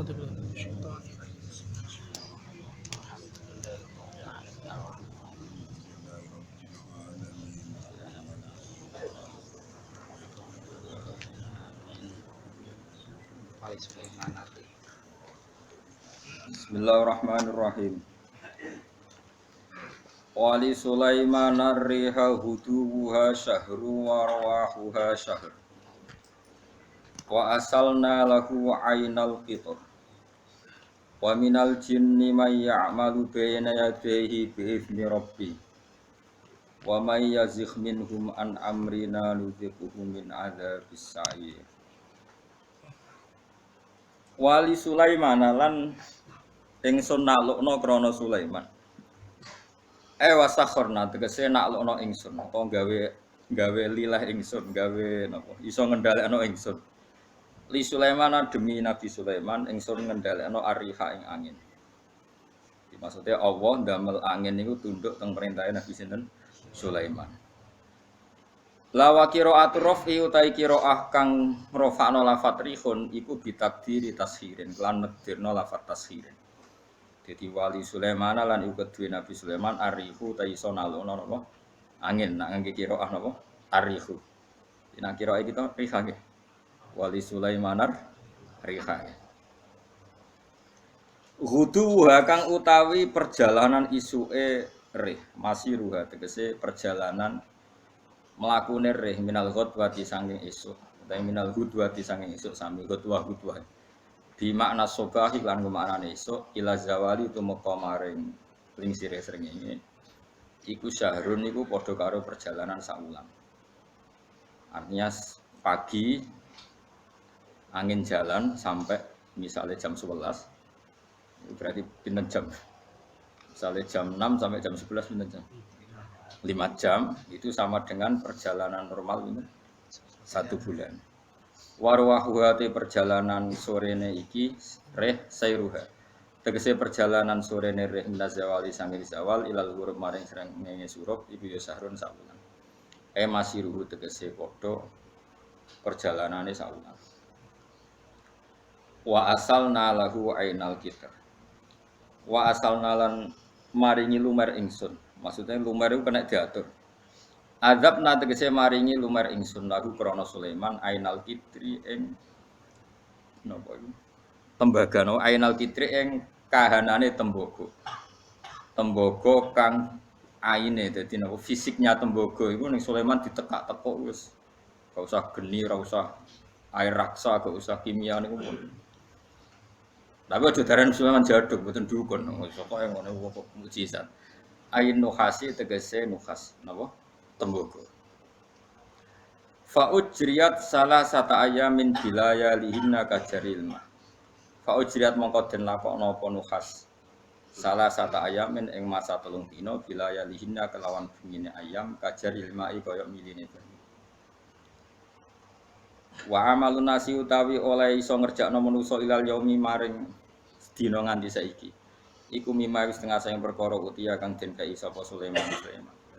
أعوذ بالله من الشيطان Bismillahirrahmanirrahim. Wali Sulaiman ar-riha huduha syahru wa rawahuha syahr. Wa asalna lahu aynal qitar. Wa minal jinni may ya'malu bayna yadayhi bi'izni rabbi. Wa may yazigh minhum an amrina nudhiquhu min adzabis sa'ir. Wali Sulaiman lan ingsun naklukna krana Sulaiman. Wasakhorna tegese naklukna ingsun apa gawe lilah ingsun gawe napa iso ngendhalekno ingsun. Li Sulaiman demi Nabi Sulaiman ingsun ngendhalekno ariha ing angin. Maksudnya Allah ndamel angin niku tunduk teng perintahe Nabi sinten Sulaiman. La wa qira'atur rafi utai qira'ah kang rafa'na lafat rihun iku bitakdiri tashirin lan nekdirna lafat tashirin. Jadi wali Sulaiman lan uga duwe Nabi Sulaiman arihu ta iso nalukna napa angin nak ngangge qira'ah napa arihu. Nek qira'ah kita riha nggih. Wali Sulaiman riha. Ghudu kang utawi perjalanan isuke rih masih ruha tegese perjalanan mlakune rih minal ghadwati saking esuk utawa minal ghudwati saking esuk sami ghadwah di makna sobahi lan kemaknane esuk ila zawali tumeka maring lingsire srengenge iku syahrun niku padha karo perjalanan saulan. Artinya pagi angin jalan sampai misalnya jam 11 berarti pinten jam. Misalnya jam 6 sampai jam 11 pinten jam. 5 jam itu sama dengan perjalanan normal ini 1 bulan. Warwahuhati perjalanan sorene iki reh sayruha. Tegese perjalanan sorene reh minazawali sanggih zawal ilal ghurub maring srengenge surup iku ya sahrun saulan. Masiruhu tegese padha perjalanane saulan. Wa asalna lahu ainal kitar. Wa asalna lan maringi lumer ingsun. Maksudnya lumer itu kena diatur. Azab na tegese maringi lumer ingsun lagu krana Sulaiman ainal kitri ing napa iku? Tembaga no ainal kitri ing kahanane tembaga. Tembaga kang aine dadi napa fisiknya tembaga iku ning Sulaiman ditekak-tekuk wis. Gak usah geni, ora usah air raksa, gak usah kimia niku pun. Tapi aja daran Sulaiman jaduk mboten dukun. Pokoke ngono kok mukjizat. Ain nuhasi tegese nuhas napa tembaga. Fa ujriyat salah sata ayamin bilaya lihinna kajaril ma. Fa ujriyat mongko den lakokno apa nuhas. Salah sata ayamin ing masa 3 dina bilaya lihinna kelawan bengine ayam kajaril ma kaya miline banyu. Wa amalun nasi utawi oleh iso ngerjakno manusa ilal yaumi maring dina nganti saiki. Iku mimma wis tengah sayang perkara utia kang den kai sapa Sulaiman.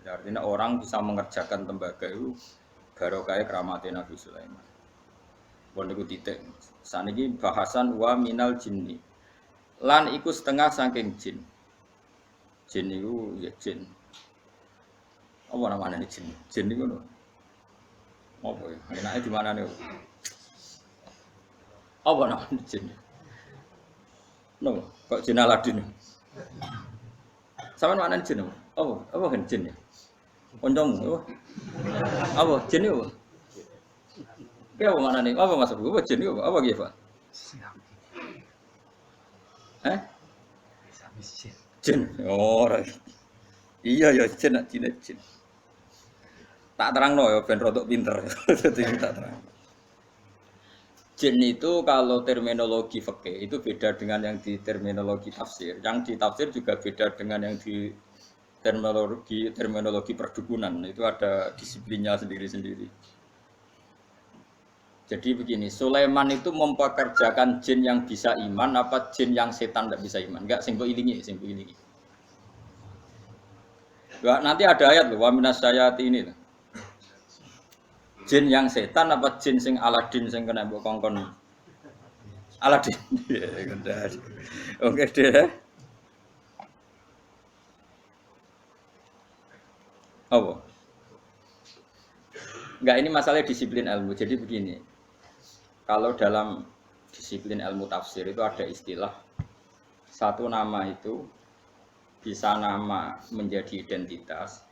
Jadi artinya orang bisa mengerjakan tembaga itu barokah keramate Nabi Sulaiman. Pun niku titik. Saniki bahasan wa minal jinni. Lan iku setengah saking jin. Jin niku ya jin. Apa namanya jin? Jin niku lho. Apa ya? Enake di mana niku? Apa namanya jin? No, kok jin Aladin. Sampeyan maknane jin apa? Apa kan jin ya? Kancamu apa? Apa jin itu? Ki apa maknane? Apa maksud apa jin itu? Apa ki, Pak? Jin. Oh, iya ya jin. Tak terangno ya ben rodok pinter. Dadi tak terang. Jin itu kalau terminologi fikih itu beda dengan yang di terminologi tafsir. Yang di tafsir juga beda dengan yang di terminologi perdukunan. Itu ada disiplinnya sendiri-sendiri. Jadi begini, Sulaiman itu mempekerjakan jin yang bisa iman apa jin yang setan tidak bisa iman? Enggak, sing ilingi. Nanti ada ayat loh, wa minasyayati ini loh. Jin yang setan apa jin sing Aladin sing kena mbok kongkon. Aladin. Ya, gendar. Oke deh. Apa? Enggak, ini masalah disiplin ilmu. Jadi begini. Kalau dalam disiplin ilmu tafsir itu ada istilah satu nama itu bisa nama menjadi identitas,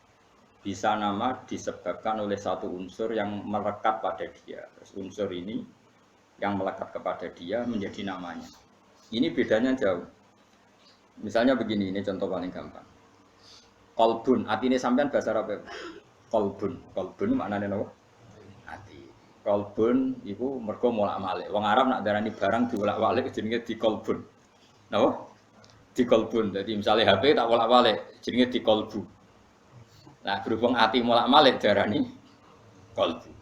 bisa nama disebabkan oleh satu unsur yang melekat pada dia. Terus unsur ini yang melekat kepada dia menjadi namanya. Ini bedanya jauh. Misalnya begini, ini contoh paling gampang. Kolbun, hati ini sampean bahasa Arab. Kolbun maknanya apa? Hati. Kolbun itu mergo molak-malik. Wong Arab nak darani barang diolak-walik jenenge dikolbun. Napa? Dikolbun. Jadi misalnya HP tak olak-walik jenenge dikolbu. Nah, berhubung hati molak-malik darani kolbu.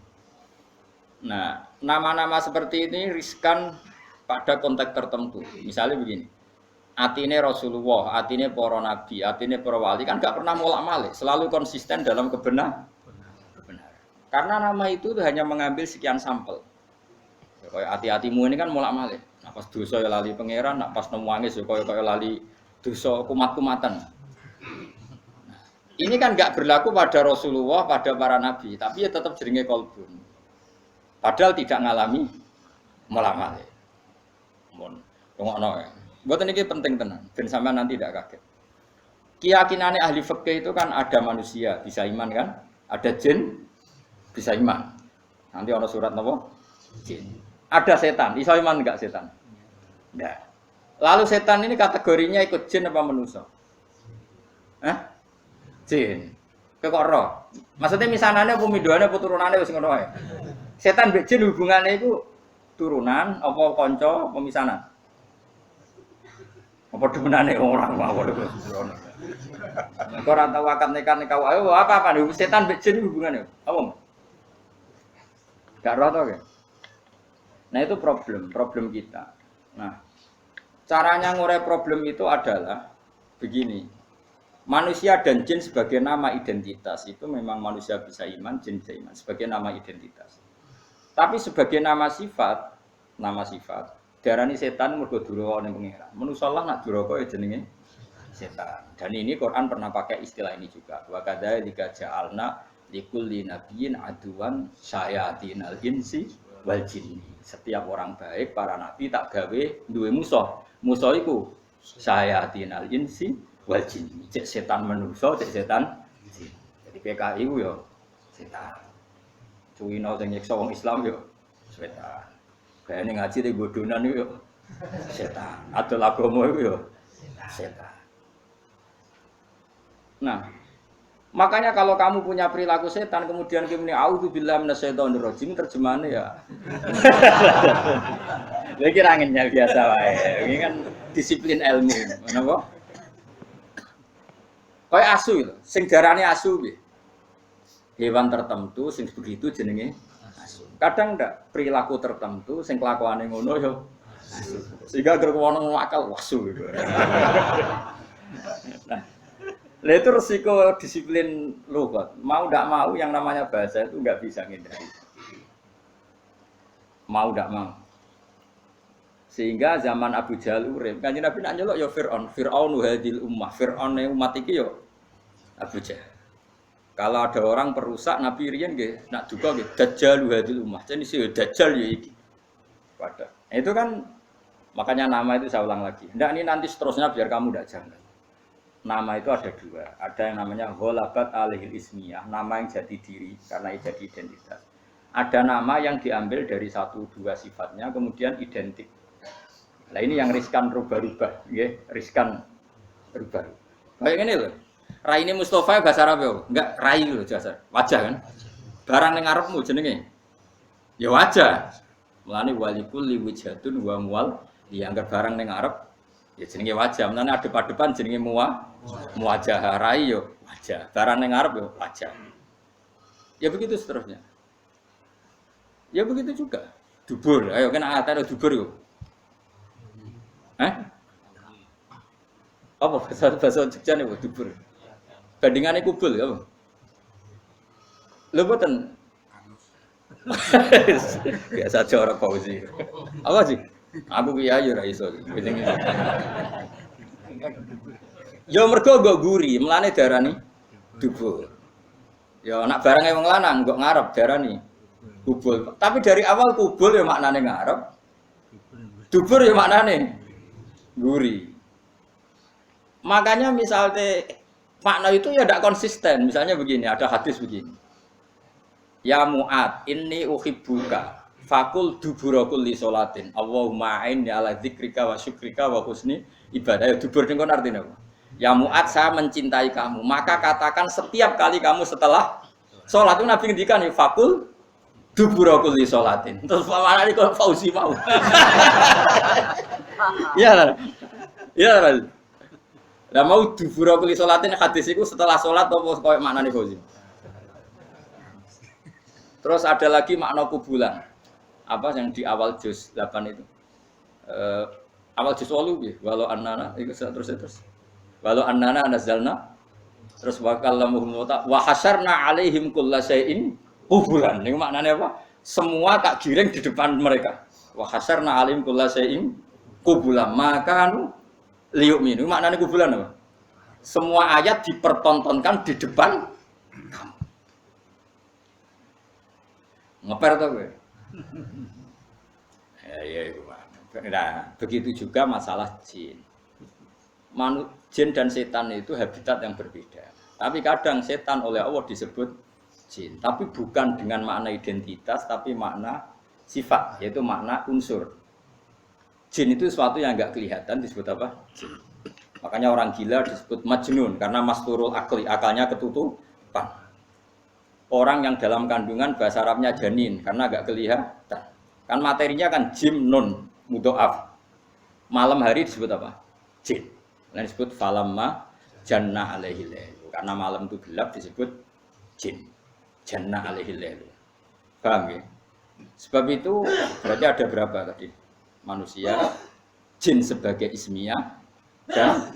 Nah, nama-nama seperti ini riskan pada konteks tertentu. Misalnya begini. Atine Rasulullah, atine para nabi, atine para wali kan gak pernah molak-malik, selalu konsisten dalam kebenaran. Karena nama itu hanya mengambil sekian sampel. Ya, kayak hati-hatimu ini kan molak-malik. Nah, pas dosa ya lali pangeran, nah, pas nemu angis ya kayak lali dosa kumat-kumatan. Nah, ini kan gak berlaku pada Rasulullah, pada para nabi, tapi ya tetap jenenge kolbun. Padahal tidak ngalami molak-malik. Mohon, tengokno ya. Buat ini penting tenan, dan sampai nanti tidak kaget. Keyakinannya ahli fikih itu kan ada manusia bisa iman kan, ada jin bisa iman. Nanti orang surat nopo jin. Ada setan, bisa iman enggak setan? Enggak. Lalu setan ini kategorinya ikut jin apa manusia? Jin. Kekoro. Maksudnya misanane apa midoane apa turunane wis ngono ae. Setan mbek jin hubungannya itu turunan apa kanca apa misanan? Apa demenane orang mawon lho. Kok ora tau akad nikah kau. Ayo apa nih setan mbek jin hubungannya? Apa? Gak roh to ya. Nah itu problem kita. Nah, caranya ngurai problem itu adalah begini. Manusia dan jin sebagai nama identitas itu memang manusia bisa iman, jin bisa iman sebagai nama identitas. Tapi sebagai nama sifat darani setan mergo duraka ning pangeran. Manusa lah nak duraka ya jenenge setan. Dan ini Quran pernah pakai istilah ini juga. Wa kadzalika ja'alna likulli nabiyyin aduwan syayatinal insi wal jinni. Setiap orang baik para nabi tak gawe duwe musuh. Musuh iku syayatinal insi wal jinni. Cek setan manusa, cek setan jin. Jadi PKI ku yo setan. Cuwino sing nyiksa wong Islam yo setan. Kayaknya ngaji di bodonan itu setan. Atau agama itu setan. Nah, makanya kalau kamu punya perilaku setan, kemudian kamu ini auzubillahi minasyaitonir rajim, terjemahannya ya. Lha kira angin biasa wae. Ini kan disiplin ilmu, napa? Kayak asu itu, sing darane asu piye? Hewan tertentu sing begitu jenenge kadang ndak perilaku tertentu sing kelakuane ngono yo sehingga gerkono akal wasu gitu. Nah, itu resiko disiplin lughat. Mau ndak mau yang namanya bahasa itu nggak bisa ngindari. Mau ndak mau. Sehingga zaman Abu Jahal urip, Kanjeng Nabi nak nyeluk yo Fir'aun hadil ummah, Fir'aun umat iki yo Abu Jahal. Kalau ada orang perusak Nabi riyen nggih nak duka nggih dajjal hadil ummah. Jadi sih dajjal ya iki. Wadah. Itu kan makanya nama itu saya ulang lagi. Ndak ini nanti seterusnya biar kamu ndak janggal. Nama itu ada dua. Ada yang namanya ghalabat alihil ismiyah, nama yang jadi diri karena jadi identitas. Ada nama yang diambil dari satu dua sifatnya kemudian identik. Nah ini yang riskan rubah-rubah, nggih, riskan rubah-rubah. Kayak ngene lho. Raine Mustafa bahasa Arab yo, enggak rai lho jasa. Wajah kan? Barang ning ngarepmu jenenge. Ya wajah. Mulane walikul liwijhatun wa muwal dianggap barang ning ngarep ya jenenge wajah. Mulane adep-adepan jenenge muwajah. Rai yo wajah. Barang ning ngarep yo wajah. Ya begitu seterusnya. Ya begitu juga. Dubur. Ayo kena ada dubur yo. Apa bahasa Jogja nih dubur? Bandingannya kubul ya apa? Lho boten. Biasa aja orang Fauzi. Apa sih? Aku kiai ora iso. Ya mergo nggo guri, mlane darani dubur. Ya nak barang wong lanang kok ngarep darani kubul. Tapi dari awal kubul ya maknane ngarep. Dubur ya maknane guri. Makanya misalnya makna itu ya tidak konsisten. Misalnya begini, ada hadis begini. Ya Mu'ad, inni uhibbuka fakul duburakul li sholatin. Allahumma a'inni ala dzikrika wa syukrika wa husni ibadah. Ya dubur niku artinya apa? Ya Mu'ad, saya mencintai kamu. Maka katakan setiap kali kamu setelah sholat itu Nabi ngendikan ya fakul duburakul li sholatin. Terus mana ini kok Fauzi mau? Iya lah. Iya lah. Lah mau duburakul li sholatin hadis itu setelah sholat apa koyo maknane Fauzi? Terus ada lagi makna kubulan. Apa yang di awal juz 8 itu? Awal juz 8 ya, walau annana itu terus. Walau annana nazalna terus wa kallamuhum wa hasyarna alaihim kullasyai'in kubulan. Niku maknanya apa? Semua tak giring di depan mereka. Wa hasyarna alaihim kullasyai'in kubulan. Maka anu liyu'minu. Maknanya kubulan apa? Semua ayat dipertontonkan di depan kamu. Ngeper tuh gue. Ya itu. Nah, begitu juga masalah jin. Jin dan setan itu habitat yang berbeda. Tapi kadang setan oleh Allah disebut jin. Tapi bukan dengan makna identitas, tapi makna sifat, yaitu makna unsur. Jin itu sesuatu yang enggak kelihatan disebut apa? Jin. Makanya orang gila disebut majnun karena masturul akli, akalnya ketutupan. Orang yang dalam kandungan bahasa Arabnya janin karena agak kelihatan. Kan materinya kan jim nun mudhoaf. Malam hari disebut apa? Jin. Lain disebut falamma janna alaihi lail. Karena malam itu gelap disebut jin. Janna alaihi lail. Paham ya? Sebab itu berarti ada berapa tadi? Manusia, jin sebagai ismiyah dan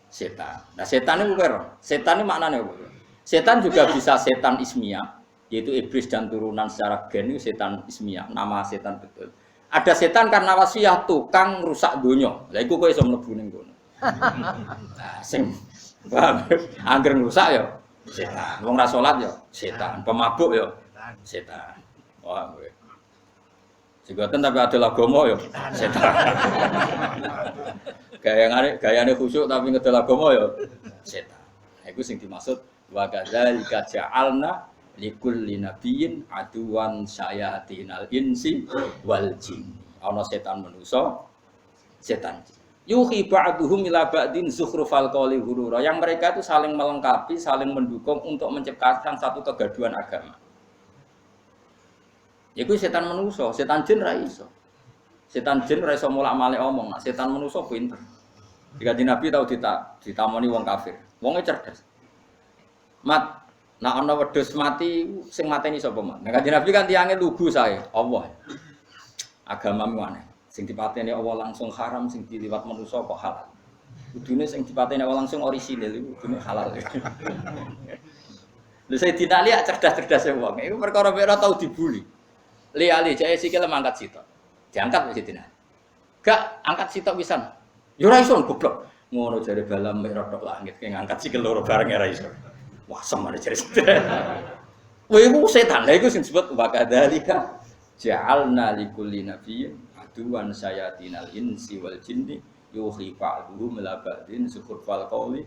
setan. Nah, setan itu bukan. Setan itu maknanya apa? Setan juga bisa setan ismiyah, yaitu iblis dan turunan secara gen itu setan ismiyah, nama setan betul. Ada setan karena wasiah tukang rusak dunia. Lah iku kowe iso mlebu ning kono. Nah, sing angger rusak ya setan. Wong ra salat ya setan, pemabuk ya setan. Wah, kowe. Sigoten tapi ada agama ya setan. Gayane khusyuk tapi ngedol agama ya setan. Nah, iku sing dimaksud wa kadzalika ja'alna likulli nabiyyin aduwan syayatinal insi wal jin. Ana setan manusa, setan jin. Yuhi ba'duhum ila ba'din zukhrufal qawli ghurura. Yang mereka itu saling melengkapi, saling mendukung untuk menciptakan satu kegaduhan agama. Iku setan manusa, setan jin ra iso. Setan jin ra iso molak-malik omong, nah, setan manusa pinter. Jika Nabi tahu ditamoni wong kafir, wonge cerdas. Mat, nak ana wedhus mati sing mateni sapa, Mat? Nah, Kanjeng Nabi kan tiange lugu sae, Allah. Agamamu aneh. Sing dipateni Allah langsung haram, sing diliwat manusa kok halal. Kudune sing dipateni Allah langsung orisinil iku kudune halal. Lha saya tidak lihat cerdas-cerdas wong. Iku perkara ora tau dibuli. Li jae sikile mangkat sitok. Diangkat wis dina. Gak angkat sitok pisan. Ya ora iso goblok. Ngono jare balam merah tok langit ki ngangkat sikil loro bareng ora iso. Wah, semane jare setan. Wah, iku setan. Lah iku sing disebut wa kadzalika ja'alna likulli nabiyyin aduwan sayatinal insi wal jinni yuhi ba'duhum ila ba'din sukhrufal qawli.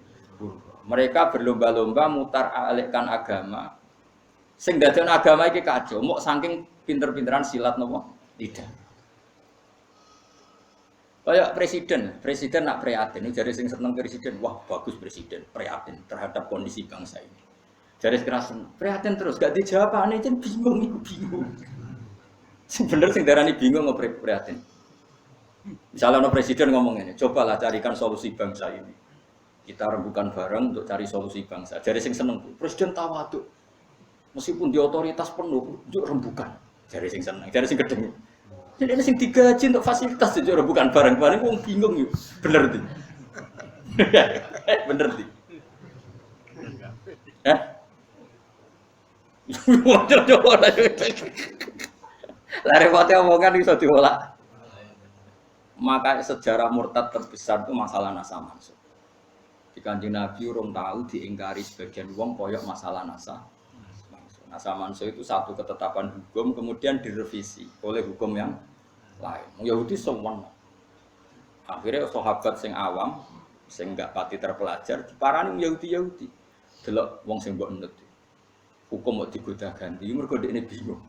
Mereka berlomba-lomba mutar-alikkan agama. Sing dadekno agama iki kacau, mok saking pinter-pinteran silat napa? Tidak. Kayak presiden nak prihatin, jadi sing seneng presiden, wah bagus presiden, prihatin terhadap kondisi bangsa ini. Jadi kerasan, prihatin terus, gak dijawab, aneh jen bingung, bingung. Sebenernya sing darani bingung ngoprek prihatin. Misalnya no presiden ngomong ini, cobalah carikan solusi bangsa ini. Kita rembukan bareng untuk cari solusi bangsa. Jadi sing seneng, presiden tawaduk, meskipun di otoritas penuh, untuk rembukan. Jadi sing seneng, jadi sing gedeng. Jadi ini sing digaji untuk fasilitas itu bukan barang-barang, wong bingung yuk, bener ti, bener ti, Lah repotnya omongan bisa diolah. Maka sejarah murtad terbesar itu masalah nasa mansuh. Di Kanjeng Nabi urung tahu diingkari sebagian wong koyok masalah nasa mansuh. Nasa mansuh itu satu ketetapan hukum kemudian direvisi oleh hukum yang lain. Yahudi semua. Akhirnya sahabat sing awam, sing enggak pati terpelajar, diparani Yahudi. Delok wong sing mbok nut. Hukum kok digoda ganti, mergo dekne bingung.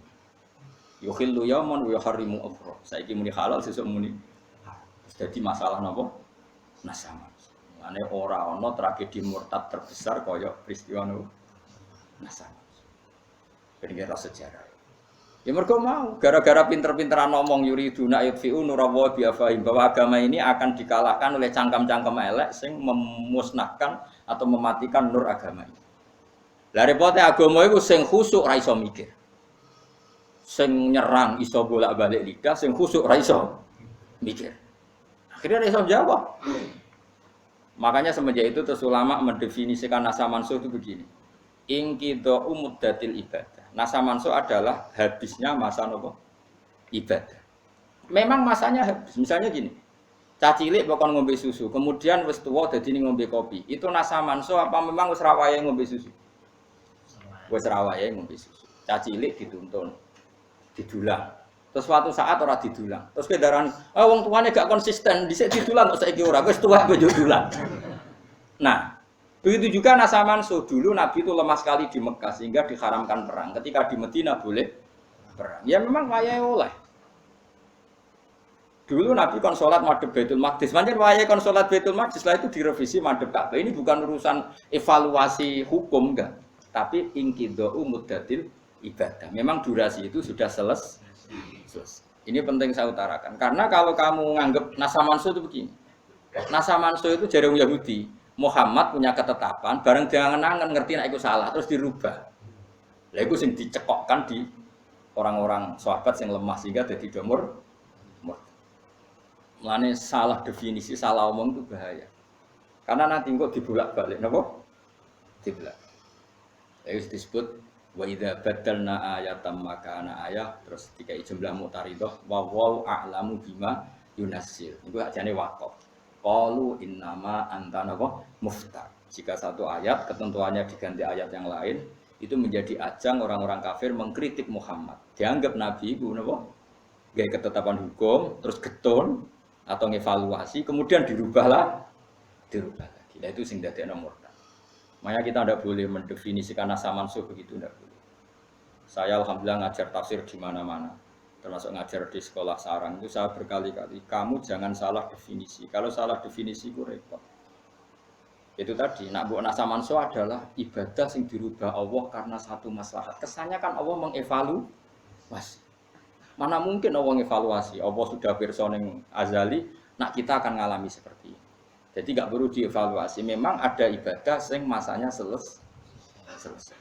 Yukhillu yauman wa yuharrimu ukhra. Saiki muni halal sesuk muni. Jadi masalah napa? Nasaman. Mane ora ana tragedi murtad terbesar kaya peristiwa nasaman. Pengira sejarah. Ya mergo mau gara-gara pinter-pinteran ngomong yuriduna yutfi'u nurallahi bi afahim bahwa agama ini akan dikalahkan oleh cangkem-cangkem elek sing memusnahkan atau mematikan nur agama ini. Lah repote agama iku sing khusuk ra iso mikir. Sing nyerang iso bolak-balik lidah, sing khusuk ra iso mikir. Akhirnya ra iso jawab. Makanya semenjak itu terus ulama mendefinisikan nasa mansuh itu begini. Inqidha'u muddatil ibadah. Nasa mansuh adalah habisnya masa nopo? Ibadah. Memang masanya habis. Misalnya gini. Cacilik bakal ngombe susu, kemudian wis tuwa dadi ngombe kopi. Itu nasa mansuh apa memang wis ra wayahe ngombe susu? Wis ra wayahe ngombe susu. Cacilik dituntun. Didulang. Terus suatu saat ora didulang. Terus kendaraan, wong tuane gak konsisten, dhisik didulang kok saiki ora. Wis tuwa kok dulang. Nah, begitu juga nasa mansuh. Dulu Nabi itu lemah sekali di Mekah sehingga diharamkan perang. Ketika di Madinah boleh perang. Ya memang wayahe oleh. Dulu Nabi kon salat madhep Baitul Maqdis. Pancen wayahe kon salat Baitul Maqdis, setelah itu direvisi madhep Ka'bah. Ini bukan urusan evaluasi hukum enggak, tapi inqidha'u muddatil ibadah. Memang durasi itu sudah selesai. Ini penting saya utarakan. Karena kalau kamu nganggap nasa mansuh itu begini. Nasa mansuh itu jare Yahudi. Muhammad punya ketetapan, bareng jangan-jangan ngerti nek iku salah terus dirubah. Lah iku sing dicekokkan di orang-orang sahabat yang lemah sehingga dadi domur. Mulane salah definisi, salah omong itu bahaya. Karena nanti kok dibolak-balik napa? Dibolak. Itu disebut wa idza badalna ayatan makana ayah terus dikai jumlah mutaridah wa wau a'lamu bima yunassil. Iku ajane waqaf. Qalu innama anta napa muftar. Jika satu ayat ketentuannya diganti ayat yang lain, itu menjadi ajang orang-orang kafir mengkritik Muhammad. Dianggap nabi iku napa? Gawe ketetapan hukum terus getun atau ngevaluasi kemudian dirubah lagi. Nah itu sing dadekno murtad. Makanya kita tidak boleh mendefinisikan nasa mansuh begitu, tidak boleh. Saya alhamdulillah ngajar tafsir di mana-mana, termasuk ngajar di sekolah sarang itu saya berkali-kali, kamu jangan salah definisi. Kalau salah definisi itu repot. Itu tadi, nak buat nasa mansuh adalah ibadah yang dirubah Allah karena satu maslahat. Kesannya kan Allah mengevaluasi. Mana mungkin Allah mengevaluasi? Allah sudah personeng azali, nak kita akan ngalami seperti ini. Jadi nggak perlu dievaluasi. Memang ada ibadah yang masanya selesai.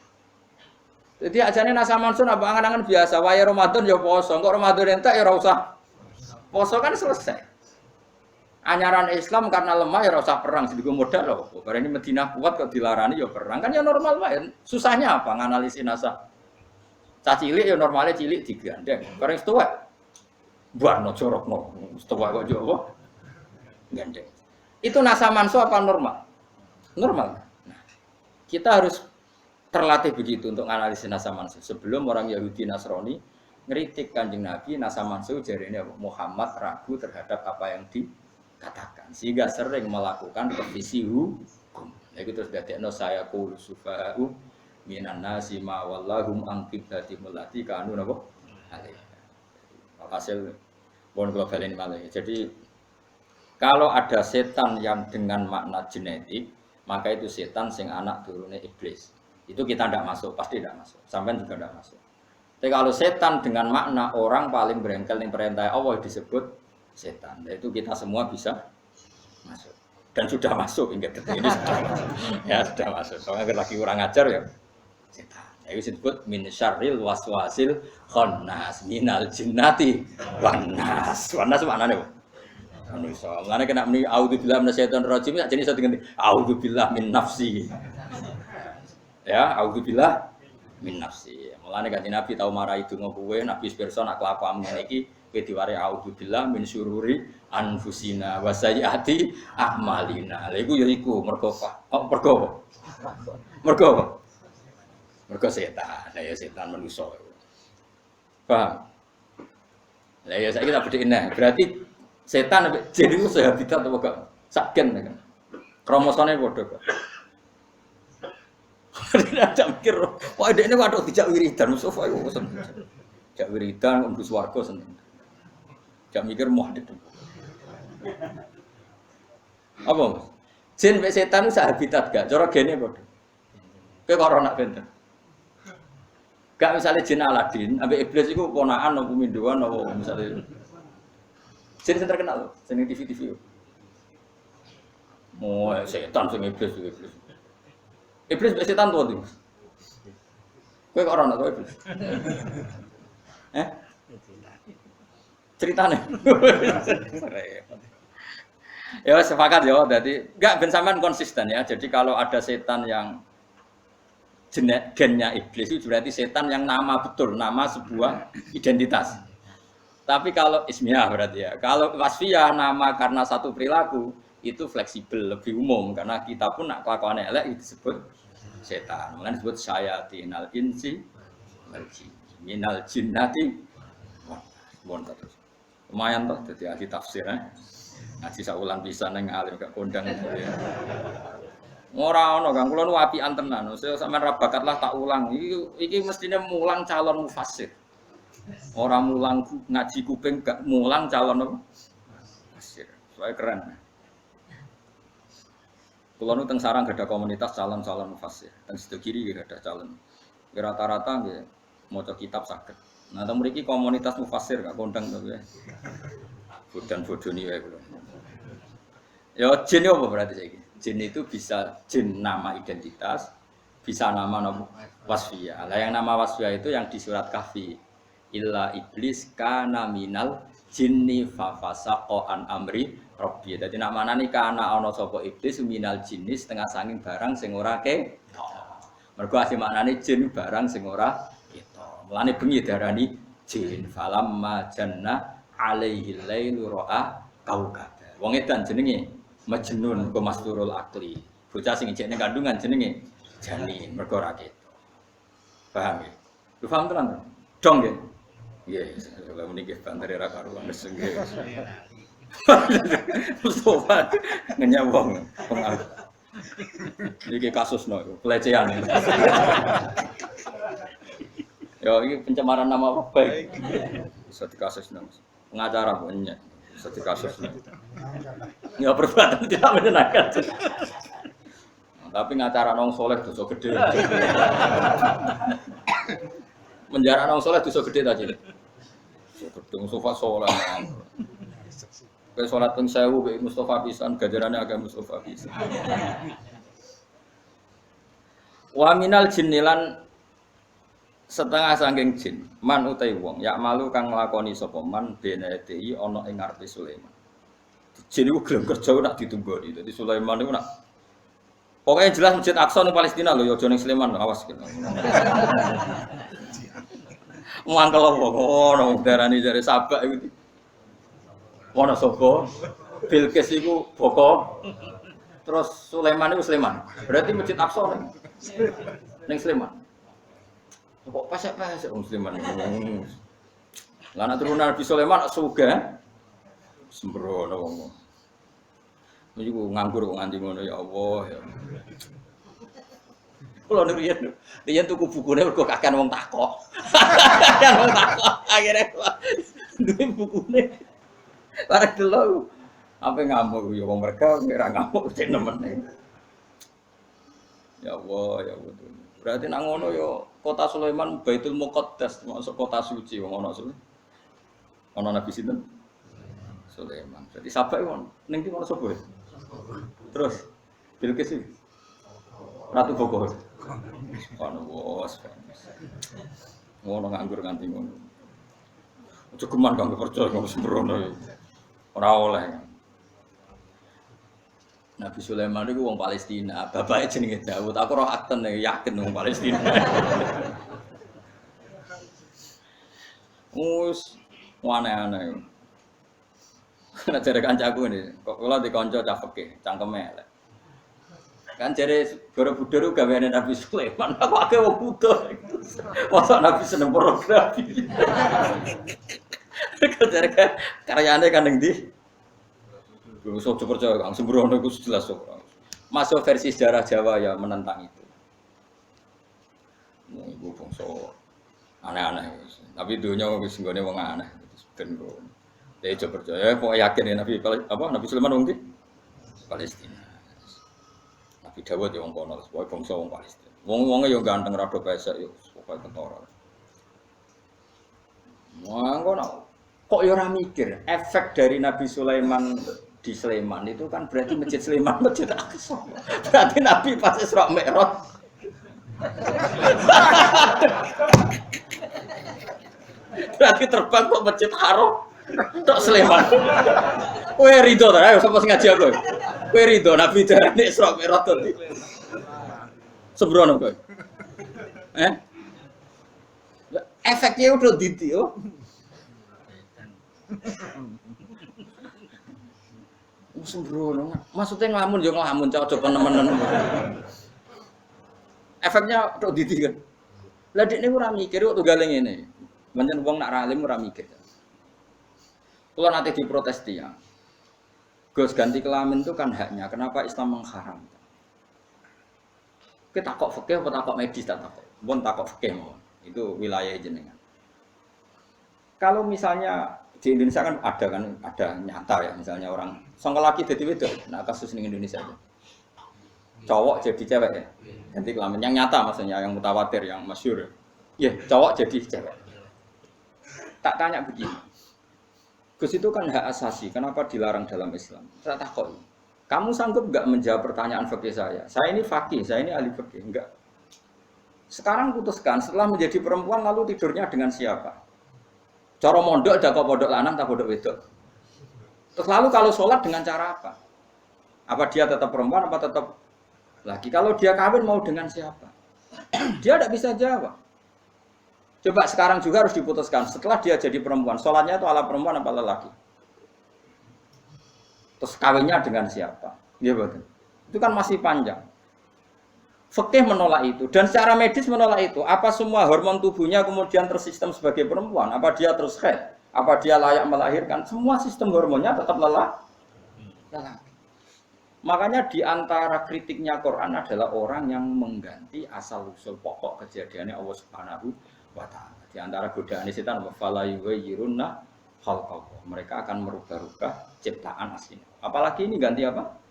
Jadi ajane nasa mansuh apa angan-angan biasa. Waya Ramadan ya poso, kok Ramadan entek ya ora usah. Poso kan selesai. Anyaran Islam karena lemah ya ora usah perang, jadi modal loh. Barang ini Madinah kuat kok dilarani ya perang. Kan ya normal wae. Susahnya apa nganalisis nasa? Cacilik ya normalnya cilik digandeng. Barang setuwek. Buarno jorokno. Setuwek kok yo apa? Gandeng. Itu nasa mansuh apa normal? Normal. Nah, kita harus terlatih begitu untuk analisis nasa mansuh. Sebelum orang Yahudi Nasrani ngeritik Kanjeng Nabi, nasa mansuh jarene Muhammad ragu terhadap apa yang dikatakan, sehingga sering melakukan revisi hukum. Itu terus dadekno saya qul sufa'u minan nasi ma wallahum an qiblatil lati kanu napa? Alaihi. Hasil bon global ini malah. Jadi kalau ada setan yang dengan makna genetik, maka itu setan sing anak turunnya iblis. Itu kita tidak masuk, pasti tidak masuk. Sampai juga tidak masuk. Tapi kalau setan dengan makna orang paling berengkel yang perintah Allah disebut setan. Itu kita semua bisa masuk. Dan sudah masuk hingga detik ini sudah masuk. Ya sudah masuk. Soalnya lagi kurang ajar ya setan. Itu disebut min syarril waswasil khannas minal jinnati wannas. Wannas maknanya apa? Manusia. Mulane kena muni auzubillahi minasyaitonir rajim ya jenis satu ganti auzubillahi min nafsi. Ya, auzubillah min nafsi. Mulane kanjeng Nabi tau marah itu ngopo kowe Nabi pirsa nak kelakuan ngene iki Kowe diwari a'udzubillah min syururi anfusina wa sayyiati a'malina. Lha iku ya iku mergo setan. Lah ya setan manusa. Paham? Lah ya saiki tak bedhekin nah. Berarti setan ambek jin iku sehabitat apa gak? Saken kan. Kromosone padha kok. Ada mikir, wah ini waduh dijak wiridan Mustafa iku seneng. Jak wiridan mlebu swarga seneng. Jak mikir mau ada. Apa Mas? Jin mek setan sahabitat gak? Cara gene padha. Kowe kok ora nak benten. Gak misalnya jin Aladin, ambek iblis iku ponakan apa minduan apa misalnya. Jin sing terkenal, sing TV-TV. Oh, setan sing iblis. Iblis mek setan tuh ndi? Kowe kok ora nak kowe iblis? Ceritane. Ya sepakat ya, jadi enggak ben sampean konsisten ya. Jadi kalau ada setan yang gennya iblis itu berarti setan yang nama betul, nama sebuah identitas. Tapi kalau ismiyah berarti ya. Kalau wasfiyah nama karena satu perilaku itu fleksibel, lebih umum karena kita pun nak kelakuan elek itu disebut setan. Makanya disebut syayatinal insi minal jinnati. Lumayan toh jadi ahli tafsir ngaji saulan pisan nang alim gak kondang. Ora ono Kang, kula nu apian tenan. Saya sampean ra bakatlah tak ulang. Iki mestine mulang calon mufassir. Ora mulang ngaji kuping gak mulang calon apa? Mufassir. Soale keren. Kula nu teng sarang gada komunitas calon-calon mufassir. Teng sebelah kiri gak ada calon. Rata-rata nggih maca kitab saged. Nah, teng mriki komunitas mufassir gak kondang to ya. Bodan-bodoni wae kula. Ya jin apa berarti saiki? Jin itu bisa jin nama identitas, bisa nama wasfiyah. Lah yang nama wasfiyah itu yang di surat Kahfi. Illa iblis kana minal jinni fa fasaqa an amri rabbi. Dadi nak manane kana ana sapa iblis minal jinni setengah sanging barang sing ora ketok. Mergo asih maknane jin barang sing ora ketok. Mulane bengi diarani jin falamma janna alaihi lailu ra'a kaukab. Wong edan jenenge Majnun ke Masturul Akli. Bocah sing ijekne kandungan jenenge janin mergo ra ketok. Paham ya? Lu paham tenan? Dong nggih. Nggih, lha meniki bantare ra karuan wis nggih. Mustofa ngenyawong pengal. Iki kasusno pelecehan. Ya iki pencemaran nama baik. Bisa dikasusno. Pengacara punya. Satu kasus ini, ya perbuatan tidak menyenangkan. Tapi ngacara nong soleh dosa gede. Menjara nong soleh dosa gede tadi. Gedung sofa soleh. Ke sholat pun sewu, ke Mustafa pisan, gajarannya agak Mustafa pisan. Wa minal jinnilan setengah sangking jin man utai wong yak malu kang nglakoni sapa man benedei ana ing ngarepe Sulaiman. Jin iku gelem kerja nak ditunggoni. Dadi Sulaiman iku nak pokoke jelas Masjid Aqsa ning Palestina lho ya aja ning Sulaiman awas kene. Mangkel wong ngono darani jare sabak iku. Ono sapa? Bilqis iku boko. Terus Sulaiman iku Sulaiman. Berarti Masjid Aqsa ning Sulaiman. Kok pasek-pasek Sulaiman. Lah anak turunan Nabi Sulaiman sugih. Sembrono wong. Iku nganggur kok nganti ngono ya Allah ya. Kulo riyen tuku bukune mergo kakean wong takok. Kakean wong takok akhire duwe bukune. Bareng delok apa ngamuk ya wong mereka ora ngamuk cek nemen. Ya Allah ya Allah. Berarti nak ngono yo kota Sulaiman Baitul Muqaddas masuk kota suci wong ono Sulaiman. Ono Nabi sinten? Sulaiman. Jadi sabak wong ning ndi ono sapa? Terus Bilqis iki Ratu Bogor. Ono wos. Ngono nganggur nganti ngono. Aja geman kang percaya kang sembrono. Ora oleh. Nabi Sulaiman itu wong Palestina, bapaknya jenenge Daud. Aku roh akten yakin wong Palestina. Aneh-aneh. Nek jare kancaku ini, kok kula dikonco cah fikih, cangkeme elek. Kan jare Borobudur gaweane Nabi Sulaiman, aku akeh wong buta. Masa Nabi seneng pornografi. Kok jare karyane kan ning ndi? Wis aja percaya Kang, sembrono iku jelas kok. Masuk versi sejarah Jawa ya menentang itu. Ibu bangsa aneh-aneh. Tapi dunia wis nggone wong aneh. Ben kok. Dia coba percaya, kok yakin ya Nabi Sulaiman wong ndi? Palestina. Nabi Dawud ya wong kono, pokoke bangsa wong Palestina. Wong-wonge yo ganteng rada pesek yo, pokoke ketara. Wong kono kok yo ora mikir efek dari Nabi Sulaiman di Sleman itu kan berarti Masjid Sleman Masjid Aqsa. Berarti Nabi pas Isra Mi'raj. Berarti terbang kok Masjid Haram tok Sleman. Kowe rido ta? Ayo sapa sing ngaji aku. Kowe rido Nabi darane Isra Mi'raj to. Sembrono kowe. Efeknya udah diti yo. Sembrono. Maksudnya ngelamun yo ngelamun cocok temen-temen. Efeknya udah diti kan. Lah dekne ora mikir kok tunggale ngene. Pancen wong nak ra alim ora mikir. Kula nate diprotes dia. Gus ganti kelamin itu kan haknya. Kenapa Islam mengharamkan? Kita takok fikih apa takok medis tak takok. Pun takok fikih mawon. Itu wilayah jenengan. Kalau misalnya di Indonesia kan ada nyata ya, misalnya orang sangka laki jadi wedok. Nah kasus di Indonesia aja. Cowok jadi cewek ya. Ganti kelamin yang nyata maksudnya, yang mutawatir, yang masyhur. Ya, cowok jadi cewek. Tak tanya begini. Gus itu kan hak asasi, kenapa dilarang dalam Islam? Saya takut. Kamu sanggup enggak menjawab pertanyaan fikih saya? Saya ini faqih, saya ini ahli fikih, enggak. Sekarang putuskan setelah menjadi perempuan lalu tidurnya dengan siapa? Cara mondok ada kok pondok lanang tak pondok wedok. Terus lalu kalau sholat dengan cara apa? Apa dia tetap perempuan apa tetap laki? Kalau dia kawin mau dengan siapa? Dia tidak bisa jawab. Coba sekarang juga harus diputuskan. Setelah dia jadi perempuan, sholatnya itu ala perempuan apa lelaki? Terus kawinnya dengan siapa? Iya betul. Itu kan masih panjang. Fikih menolak itu dan secara medis menolak itu. Apa semua hormon tubuhnya kemudian tersistem sebagai perempuan? Apa dia terus haid? Apa dia layak melahirkan? Semua sistem hormonnya tetap lelaki. Makanya di antara kritiknya Quran adalah orang yang mengganti asal usul pokok kejadiannya Allah Subhanahu wa Ta'ala. Di antara godaan setan fala yughayyirunna khalqallah. Mereka akan merubah-rubah ciptaan aslinya. Apalagi ini ganti apa?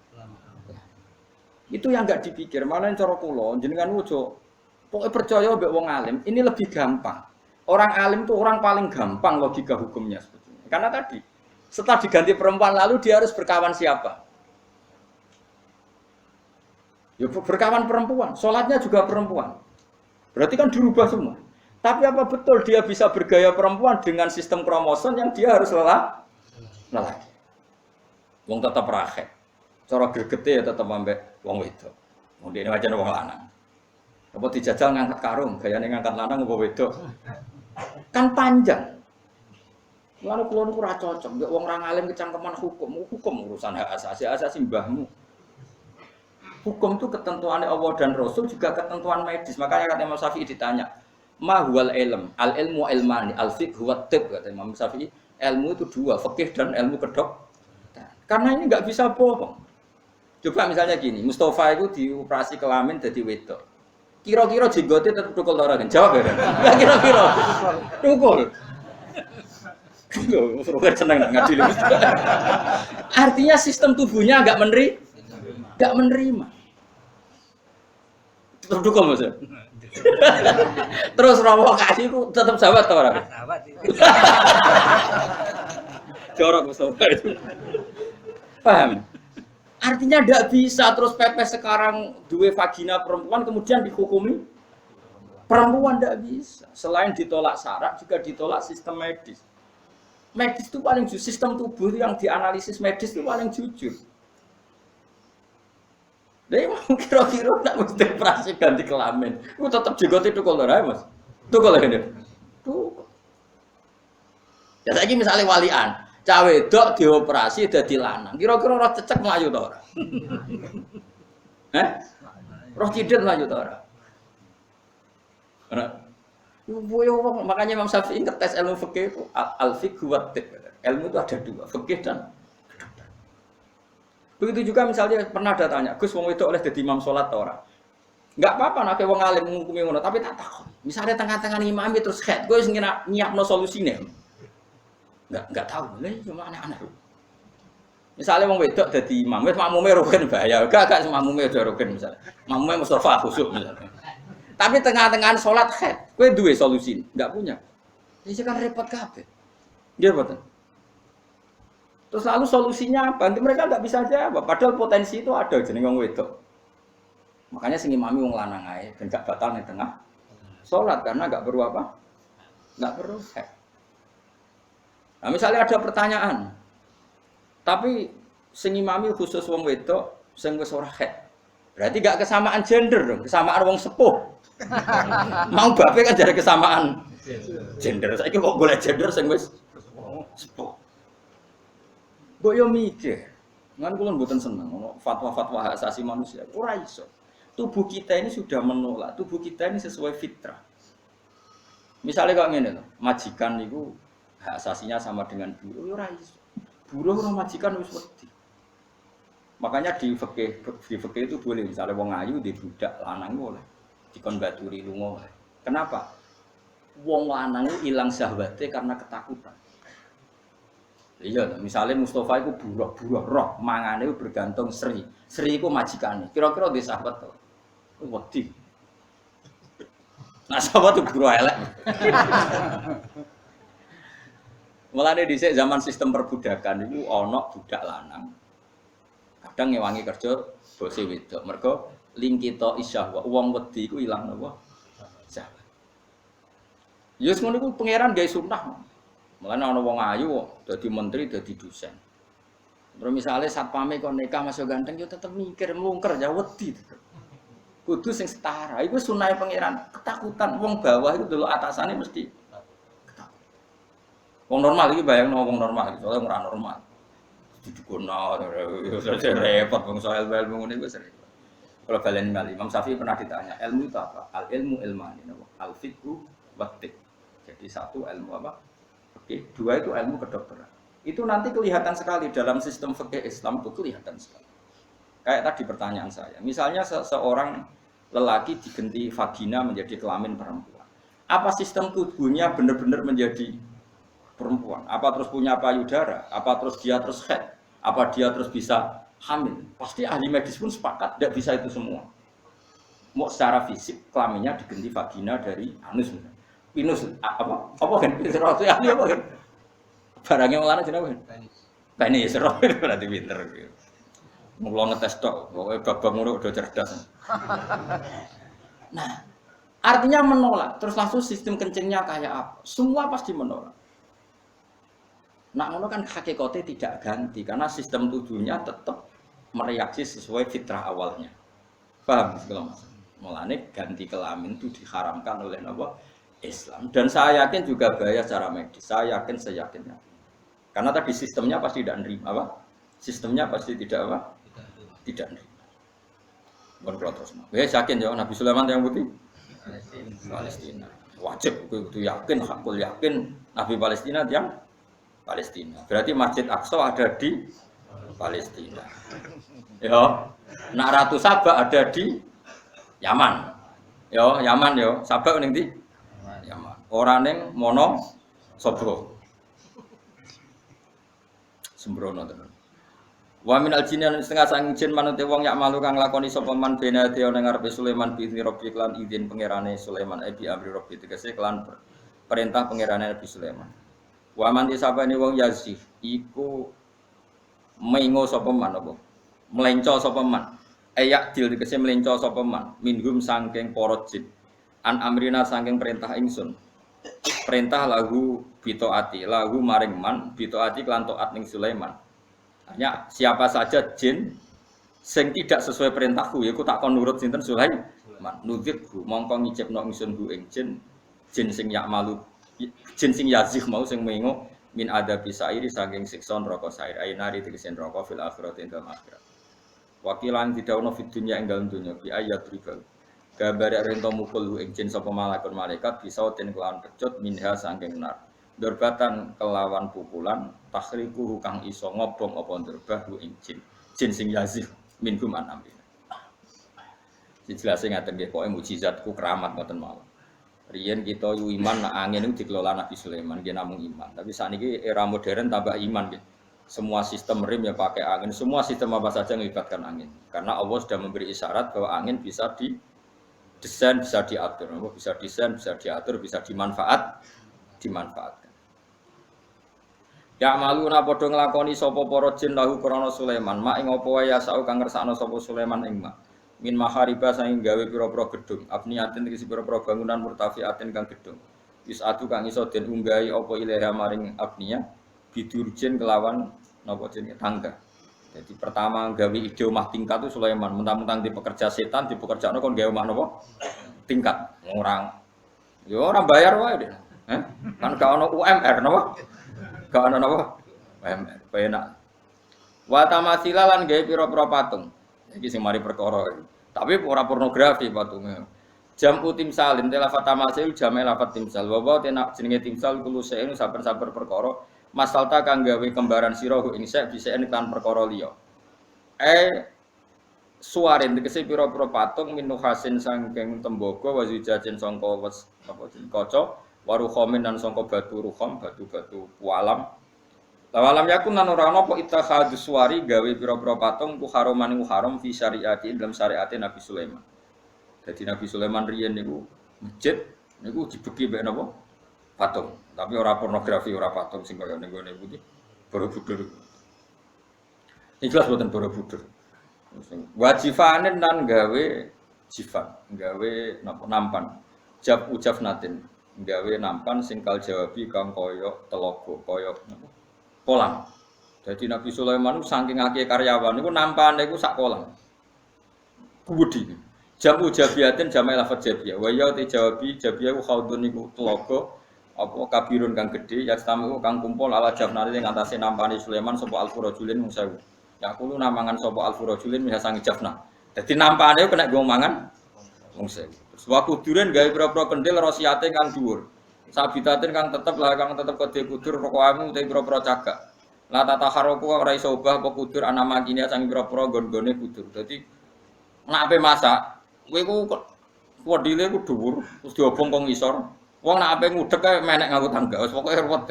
Itu yang enggak dipikir. Malah cara kula jenengan ojo pokoke percaya mbek wong alim, ini lebih gampang. Orang alim itu orang paling gampang logika hukumnya sebetulnya. Karena tadi setelah diganti perempuan lalu dia harus berkawan siapa? Ya berkawan perempuan, sholatnya juga perempuan. Berarti kan dirubah semua. Tapi apa betul dia bisa bergaya perempuan dengan sistem kromosom yang dia harus lelaki? Wong tetap rakyat. Cara gregete ya tetap ambek wong wedok. Wong dene wajan wong lanang. Apa dijajal ngangkat karung, gayane ngangkat lanang apa wedok. Kan panjang. Lalu kula niku ora cocok, mbek wong ra ngalim kecangkeman hukum urusan hak asasi mbahmu. Hukum itu ketentuannya Allah dan Rasul juga ketentuan medis. Makanya kata Imam Syafi'i ditanya, "Ma huwal ilm? Al ilmu ilmani, al fiqh huwa tib." Kata Imam Syafi'i, ilmu itu dua, fikih dan ilmu kedok. Karena ini nggak bisa bohong. Coba misalnya gini, Mustafa itu dioperasi kelamin jadi wedok. Kira-kira jenggote tetap tukul ora kan? Jawab ya. Lah kira-kira. Tukul. Loh, suruh seneng nak ngadili. Artinya sistem tubuhnya enggak menerima. Tetap tukul maksudnya. Terus provokasi ku tetap sahabat ta ora? Sahabat. Jorok Mustafa itu. Paham? Artinya tidak bisa terus pepes sekarang dua vagina perempuan kemudian dihukumi perempuan, tidak bisa. Selain ditolak syarat juga ditolak sistem medis. Medis itu paling jujur, sistem tubuh yang dianalisis medis itu paling jujur. Jadi kira-kira tidak mesti operasi ganti kelamin. Itu tetap juga itu kalau Mas. Itu kalau ini. Tuh. Ya saiki misale walian, cah wedok dioperasi dadi lanang. Kira-kira roh cecek mlayu ta ora? Roh cidhet mlayu ta ora? Ora. Makanya Imam Syafi'i ngetes ilmu fikih al-fiqh wa at-tib. Ilmu itu ada dua, fikih dan kedokteran. Begitu juga misalnya pernah ada tanya, Gus wong wedok oleh dadi imam salat ta ora? Enggak apa-apa nek wong alim ngukumi ngono, tapi tak takon. Misalnya tengah-tengah imam terus head, kowe sing nyiapno solusine. Enggak tahu. Lah cuma aneh-aneh. Misalnya wong wedok dadi imam, wis makmume rugen bahaya. Gak makmume udah rugen misalnya. Makmume Mustafa khusuk misalnya. Tapi tengah-tengah salat head, kowe duwe solusi? Enggak punya. Ini kan repot kabeh. Nggih mboten. Terus lalu solusinya apa? Nanti mereka nggak bisa jawab. Padahal potensi itu ada jeneng wong wedok. Makanya sing imami wong lanang ae ben gak batal ning tengah salat karena nggak perlu apa? Nggak perlu head. Nah, misalnya ada pertanyaan. Tapi sing imami khusus wong wedok sing wis ora head. Berarti gak kesamaan gender dong, kesamaan wong sepuh. Mau bape kan jadi kesamaan gender. Saiki kok golek gender sing wis sepuh. Kok yo mikir. Ngan kula mboten seneng ono fatwa-fatwa hak asasi manusia. Ora iso. Tubuh kita ini sudah menolak, tubuh kita ini sesuai fitrah. Misalnya kok ngene lho, majikan niku hak asasinya sama dengan buruh, ora iso. Buruh ora majikan wis wedi. Makanya di fikih itu boleh, misalnya wong ayu di budak lanang boleh dikon baturi lunga. Kenapa? Wong lanang ilang syahwate karena ketakutan. Iya, misalnya Mustafa itu buruh roh, mangane bergantung Sri. Sri itu majikane. Kira-kira di sahabat tuh. Wedi. Nah, sahabat itu buruh elek. Mulane dhisik zaman sistem perbudakan itu ana budak lanang. Kadang ngewangi kerja bose wedok. Mergo lingkito isyahwa wong wedi iku ilang napa? Syahwat. Ya wis ngono iku pangeran gawe sunah. Mulane ana wong ayu dadi menteri, dadi dosen. Terus misalnya satpame kon nikah masuk ganteng yo tetep mikir mlungker ya wedi. Kudu sing setara. Iku sunah pangeran. Ketakutan wong bawah itu dulu atasane mesti ketakutan. Wong normal iki bayangno wong normal iki, soalnya ora normal. Didukuna repot wong soal ilmu ngene wis repot. Kalau balen Imam Syafi'i pernah ditanya, ilmu itu apa? Al ilmu ilmani, al fiqhu wa tib. Jadi satu ilmu apa? Oke, dua itu ilmu kedokteran. Itu nanti kelihatan sekali dalam sistem fikih Islam itu kelihatan sekali. Kayak tadi pertanyaan saya, misalnya seorang lelaki digenti vagina menjadi kelamin perempuan. Apa sistem tubuhnya benar-benar menjadi perempuan? Apa terus punya payudara? Apa terus dia terus head? Apa dia terus bisa hamil? Pasti ahli medis pun sepakat tidak bisa itu semua. Mau secara fisik kelaminnya diganti vagina dari anus. Pinus apa kan? Serot ahli apa kan? Barangnya malah jenenge apa? Penis serot berarti pinter. Mula ngetes tok, pokoke babang ngono udah cerdas. Nah, artinya menolak. Terus langsung sistem kencingnya kayak apa? Semua pasti menolak. Nah, ngono kan hakikate tidak ganti karena sistem tubuhnya tetap mereaksi sesuai fitrah awalnya. Paham segala Mas? Mulane ganti kelamin itu diharamkan oleh napa? Islam. Dan saya yakin juga bahaya secara medis. Saya yakinnya. Karena tadi sistemnya pasti tidak nerima apa? Sistemnya pasti tidak apa? Tidak nerima. Bon terus. Yakin ya Nabi Sulaiman yang putih Palestina. Wajib kudu yakin, hakul yakin Nabi Palestina yang Palestina. Berarti Masjid Aqsa ada di Palestina. Yo, nak Ratu Saba ada di Yaman. Yo, Yaman yo. Saba ning ndi? Yaman. Ora ning Mono Sobro. Sembrono tenan. Wa min al-jinni setengah sang jin manute wong yak malu kang lakoni sapa man bena dhewe ning ngarepe Sulaiman bi Rabbi lan izin pangerane Sulaiman bi amri Rabbi tegese kelan perintah pangerane Nabi Sulaiman. Wa man disabane wong yazih iku mengo sapa man apa? Melenco sapa man. Ayak dil tegese melenco sapa man minhum saking para jin. An amrina saking perintah ingsun. Perintah lahu bitaati, lahu maring man bitaati kelan taat ning Sulaiman. Hanya siapa saja jin sing tidak sesuai perintahku yaiku tak kon nurut sinten Sulaiman nudzirku mongko ngicipno ingsun ku ing jin sing yak malu jin sing yazih mau sing mengo min adabi sa'iri saking siksa neraka sa'ir ainari tegese neraka fil akhirat ing dalam akhirat. Wakilan didhawuhna fid dunya ing dalem dunya bi ayat ribal. Gambare rento mukul ing jin sapa malaikat bisa ten kelawan pecut minha saking nar. Durbatan kelawan pukulan takhriku kang iso ngobong apa durbah ing jin. Jin sing yazif minhum anambi. Dijelase ngaten nggih pokoke mukjizatku keramat ngoten mawon. Riyen kita yu iman nak angin itu dikelola Nabi Sulaiman nggih namung iman. Tapi sakniki era modern tambah iman nggih. Semua sistem rem ya pakai angin, semua sistem apa saja melibatkan angin. Karena Allah sudah memberi isyarat bahwa angin bisa didesain, bisa diatur, bisa desain, bisa diatur, bisa dimanfaatkan. Ya maluna padha nglakoni sapa para jin lahu krana Sulaiman, mak ing apa wae yasau kang ngersakno sapa Sulaiman ing mak. Min mahariba saing gawe pira-pira gedung, apniatin tegese pira-pira bangunan murtafiatin kang gedung. Wis adu kang iso den unggahi apa ilaha maring apnia bidurjin kelawan napa jenenge tangga. Jadi pertama gawe ide omah tingkat itu Sulaiman, mentang-mentang di pekerja setan, di pekerjaane kon gawe omah napa? Tingkat. Orang ya ora bayar wae deh. Kan gak ono UMR napa? Gak ono napa? UMR. Penak. Wa tamasila lan gawe pira-pira patung. Iki sing mari perkara. Tapi ora pornografi patungnya. Jam'u timsalin telafat tamasil jam'e lafat timsal. Wa tenak jenenge timsal kulo seen sabar-sabar perkara masalta kang gawe kembaran sira ing sek biseen kan perkara liya. Suwarin tegese pira-pira patung minuhasin saking tembaga wazujajen sangka wes apa jeneng kaca waruhamin lan sangka batu ruham batu-batu walam. Lawalam yakun lan ora ana apa ittakhadus suwari gawe pira-pira patung ku haroman haram fi syariati dalam syariate Nabi Sulaiman. Jadi Nabi Sulaiman riyen niku masjid niku dibeki mek napa? Patung. Tapi ora pornografi, ora patung sing kaya ning gone putih. Borobudur. Ikhlas boten Borobudur. Wajifanen dan gawe jifan, gawe napa nampan. Jab ujaf natin, gawe nampan sing kal jawabi kang kaya telaga, kaya napa? Kolam. Jadi Nabi Sulaiman saking akeh karyawan niku nampane niku sak kolam. Gudi. Jamu jabiatin jamai lafaz jabiyah. Wa ya te jawabi jabiyah khaudun niku telaga apa kabirun kang gedhe ya tamu kang kumpul ala jabnane ing atase nampane Sulaiman sapa al-furajulin mung 1000. Ya kulo namangan sapa al-furajulin bisa sangi jabna. Dadi nampane kena nggo mangan mung 1000. Terus wa kuduren gawe pira-pira kendhil rosiate kang dhuwur. Sabitatin kang tetep kedhe kudur rokoamu utawi pira-pira cagak. La tataharuku ora iso obah apa kudur ana makine sangi pira-pira gon-gone kudur. Dadi nek ape masak kowe ku wedhile ku dhuwur terus diobong kok ngisor. Wong nek ape ngudhek kae menek nganggo tangga. Wis pokoke repot.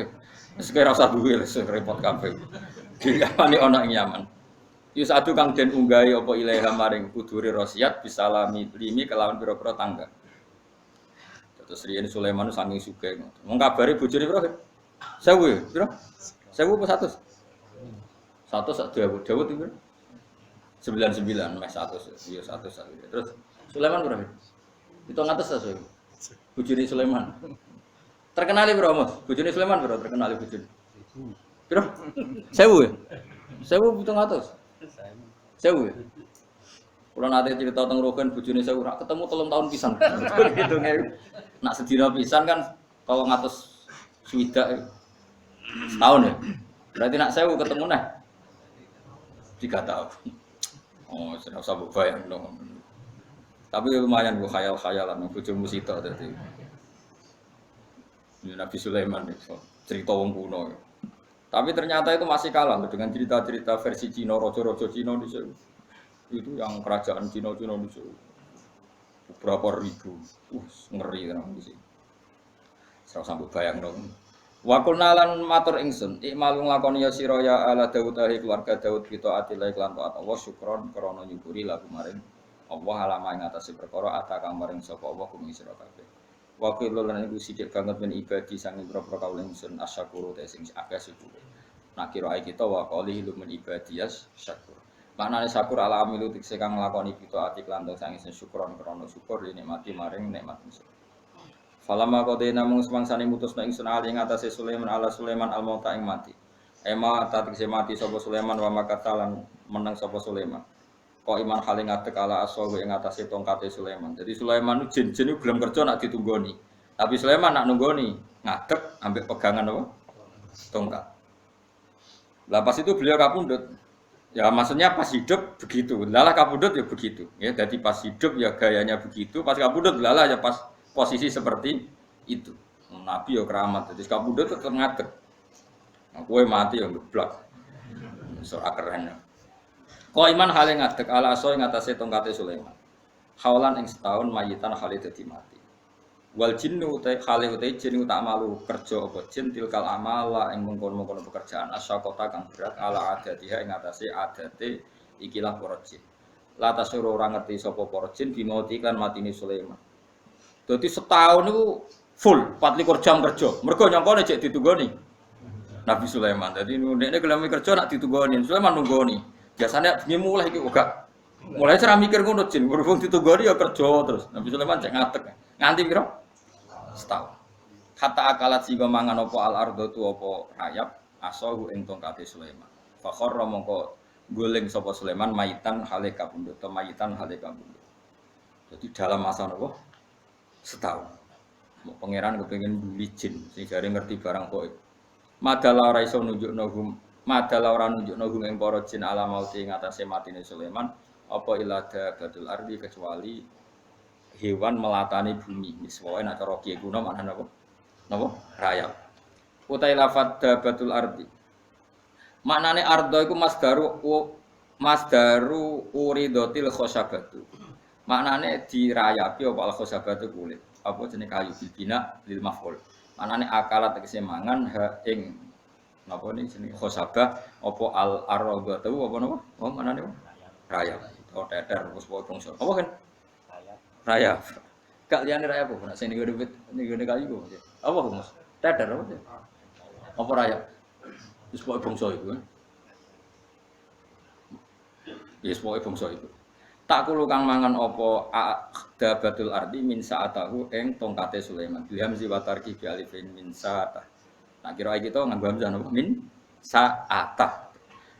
Wis kira usah duwe wis repot kabeh. Dikapane ana ing Yaman. Yus adu kang den unggahi apa ilaha maring kudure rosiat bisalami limi kelawan pira-pira tangga. Terus riyen Sulaiman saking sugih. Wong kabare bojone pira? 1000 ya, pira? 1000 apa 100? 100 sak Dawud itu 99 mes 100 ya 100. Terus Sulaiman berapa? Itu ngatas sesuai. Bojone Sulaiman. Terkenal bro Mas. Bojone Sulaiman bro terkenal bojone. Bro. 1000 ya? 1000 700. 1000 ya? Kalau nanti cerita tentang Rogan bojone 1000 rak ketemu 3 tahun pisan. Gitu nge. Nak sedina pisan kan kalau ngatus swidak setahun ya. Berarti nak 1000 ketemu nah 3 tahun. Oh, sudah usah bayang dong. Tapi lumayan bu khayal-khayalan bojomu sita dadi. Nabi Sulaiman itu cerita wong kuno. Tapi ternyata itu masih kalah dengan cerita-cerita versi Cina, raja-raja Cina di situ. Itu yang kerajaan Cina-Cina di situ. Berapa ribu. Ngeri kan di sini. Serau sambut bayang dong. Wa qulna lan matur ingsun, ikmalung lakoni ya sira ya ala Daud ahi keluarga Daud kita atilai lan taat Allah syukron krana nyukuri lagu maring Allah alama ing atase perkara atakang maring sapa Allah kumi sira kabeh. Wa qul lan iku sithik banget men ibadi sang pira-pira kaula ingsun asyakuru te sing akeh syukur. Nak kira kita wa qali lumen ibadiyas syakur. Maknane syakur ala amilu tikse kang nglakoni kita ati lan sang ingsun syukron krana syukur nikmati maring nikmat ingsun. Falamma qadaina mung semangsane mutusna ingsun ali ing atase Sulaiman ala Sulaiman al-mauta ing mati. Ema tatikse mati sapa Sulaiman wa makatalan meneng sapa Sulaiman. Kok iman hale ngadeg ala aswahu ing atase tongkate Sulaiman. Jadi Sulaiman ku jin-jin ku gelem kerja nak ditunggoni. Tapi Sulaiman nak nunggoni ngadeg ambek pegangan apa? tongkat. Lah pas itu beliau kapundhut. Ya maksudnya pas hidup begitu. Lalah kapundhut ya begitu. Ya jadi pas hidup ya gayanya begitu, pas kapundhut lalah ya pas posisi seperti itu. Nabi ya keramat. Jadi kapundhut tetep ngadeg. Nah, kowe mati ya ngeblak. Ora keren. Kok iman hale ngadeg ala aso ing atase tongkate Sulaiman. Haulan ing setahun mayitan hale dadi mati. Wal jinnu utai hale utai jin tak malu kerja apa jin tilkal amala ing mengkon-mengkon pekerjaan asyaqata kang berat ala adatiha ing atase adate ikilah para jin. La tasuru ora ngerti sapa para jin dimauti kan matine Sulaiman. Dadi setahun niku full 24 jam kerja. Mergo nyangkone cek ditunggoni Nabi Sulaiman. Dadi ndekne gelem kerja nak ditunggoni Sulaiman nunggoni. Biasanya bengi mulai iki uga. Mulai cara mikir ngono jin, berhubung ditunggoni ya kerja terus. Nabi Sulaiman cek ngadeg. Nganti piro? Setahun. Kata akalat sing mangan apa al ardatu apa rayap asahu ing tongkate Sulaiman. Fa kharra mongko goleng sapa Sulaiman mayitan hale kapundhut, mayitan hale kapundhut. Jadi dalam masa napa? Setahun. Pangeran kepengin buli jin sing jare ngerti barang gaib. Madala ora iso nunjukno hum, madala ora nunjukno hum ing para jin ala mauti ing atase matine Sulaiman apa ilada badul ardi kecuali hewan melatani bumi. Miswae nek cara kiye kuno maknane apa? Napa? Rayap. Utai lafadz dabatul ardi. Maknane ardo iku masdaru uridotil khosabatu. Maknane dirayapi apa al khosabatu kulit. Apa jenenge kayu bilbina lil maf'ul. Manane akalat tegese mangan ha ing napa ning jenenge khosabah apa al arabatu apa napa? Oh manane rayap. Oh teter wis pokoke bangsa. Apa kan? Rayap. Gak liyane rayap apa? Nek sing ngene kayu kok. Apa Mas? Teter apa? Apa rayap? Wis pokoke bangsa iku kan. Wis pokoke bangsa iku. Tak kulo kang mangan apa dabatul ardi min sa'atahu ing tongkate Sulaiman. Bilham si watarki bi alifin min sa'atah. Nah kira kita nganggo hamzah napa min sa'atah.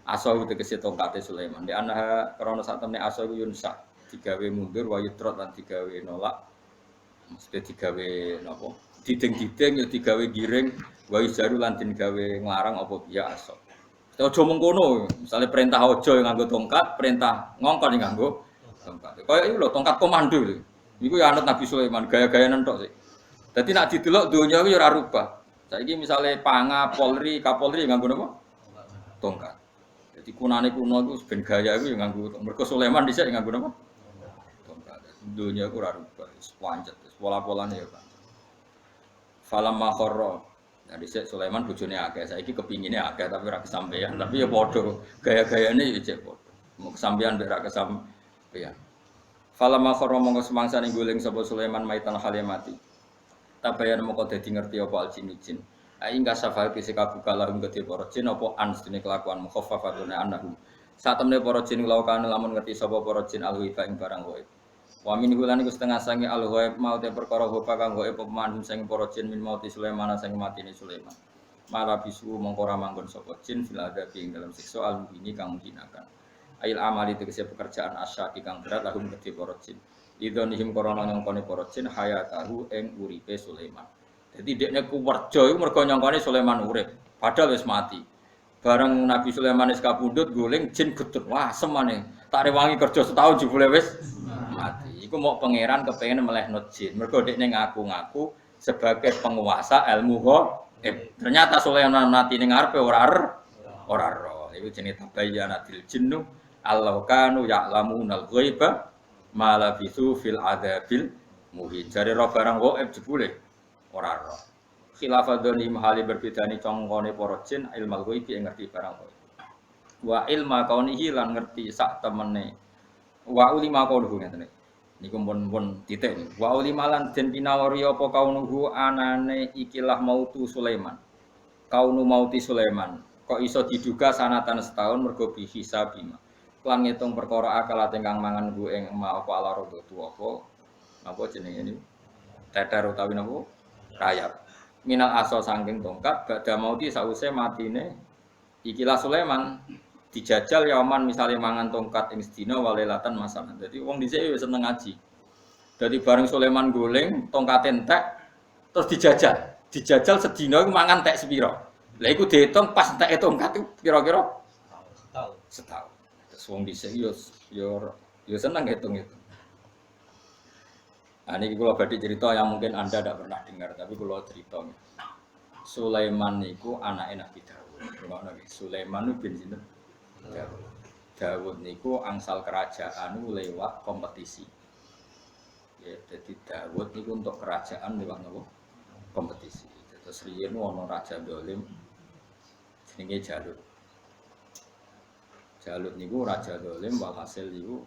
Asahu tegese tongkate Sulaiman. Di ana krana sak temne asahu yunsa digawe mundur wa yudrat lan digawe nolak. Mesti digawe napa? Diding-diding ya digawe giring wa yujaru lan digawe nglarang apa biasa. Aja mengkono, misale perintah aja nganggo tongkat, perintah ngongkon nganggo tongkat. Kaya iki lho tongkat komando lho. Iku ya anut Nabi Sulaiman, gaya-gayanan tok sih. Dadi nek didelok donya iki ya ora rubah. Saiki misale panga Polri, Kapolri nganggo napa? Tongkat. Dadi kunane kuno iku ben gaya iku ya nganggo mergo Sulaiman dhisik nganggo napa? Tongkat. Donya iku ora rubah, wis pancet, wis pola-polane ya, Pak. Falam makhara. Nah dhisik Sulaiman bojone akeh, saiki kepingine akeh tapi ora kesampaian. Tapi ya padha gaya-gayane ya cek padha. Mau kesampaian mek ra kesampaian. Fala makhara monggo semangsane guling sapa Sulaiman maitan hale mati. Tabayan mongko dadi ngerti apa aljin. Ai enggak safal kise kabuka lahum gede para jin apa ansine kelakuan mukhaffafatun annahum. Saat temne para jin laukane lamun ngerti sapa para jin alwiba ing barang gaib. Wa min hulan iku setengah sange al-ghaib mau te perkara hopa kang gaib pemanhum sing para jin min mauti Sulaiman sing matine Sulaiman. Malah bisu mongko ora manggon sapa jin fil adabi ing dalam siksa al-mubini kang menghinakan. Ail amali tegese pekerjaan asyaki kang berat lahum gede para jin. Idonihim korona nyongkone para jin hayatahu ing uripe Sulaiman. Dadi dekne kuwerja iku mergo nyongkone Sulaiman urip, padahal wis mati. Bareng Nabi Sulaiman wis kapundhut guling jin getut. Wah, semane. Tak rewangi kerja setahun jebule wis mati. Iku mau pangeran kepengin melehno jin. Mergo dekne ngaku-ngaku sebagai penguasa ilmu gaib. Ternyata Sulaiman mati ning ngarepe ora roh. Iku jenenge tabayyanatil jinnu Allah kanu ya'lamunal ghaiba ma labithu fil adabil muhin. Jare roh barang gaib jebule ora roh. Khilafadzoni mahali berbedani congkone para jin ilmu ghaibi ngerti barang gaib. Wa ilma kaunihi lan ngerti sak temene. Wa ulima kaunuhu ngene. Niku pun titik niku. Wa ulima lan den pinawari apa kaunuhu anane ikilah mautu Sulaiman. Kaunu mauti Sulaiman. Kok iso diduga sanatan setahun mergo bi hisabima. Lan ngitung perkara akalat ingkang mangan ku ing ma apa ala rodo apa jenenge niku teter utawi napa rayap minal aso saking tongkat badha mauti sause matine ikilah Sulaiman dijajal yaman misale mangan tongkat ing sedina walelatan masalan. Dadi wong dhisik wis seneng ngaji. Dadi bareng Sulaiman goleng tongkat entek terus dijajal sedina iku mangan tek sepira. Lah iku diitung pas entek tongkat itu kira-kira Setahun. setahun. Terus wong dhisik yo seneng hitung-hitung. Nah, ini kalau badhe cerita yang mungkin Anda tidak pernah dengar, tapi kalau cerita Sulaiman niku anaknya Nabi Dawud. Ngono nggih. Sulaiman bin sinten? Dawud. Dawud niku angsal kerajaan lewat kompetisi. Ya, jadi Dawud niku untuk kerajaan lewat nopo? Kompetisi. Terus riyen ono raja dolim jenenge Jalut. Jalut niku raja dolim walhasil niku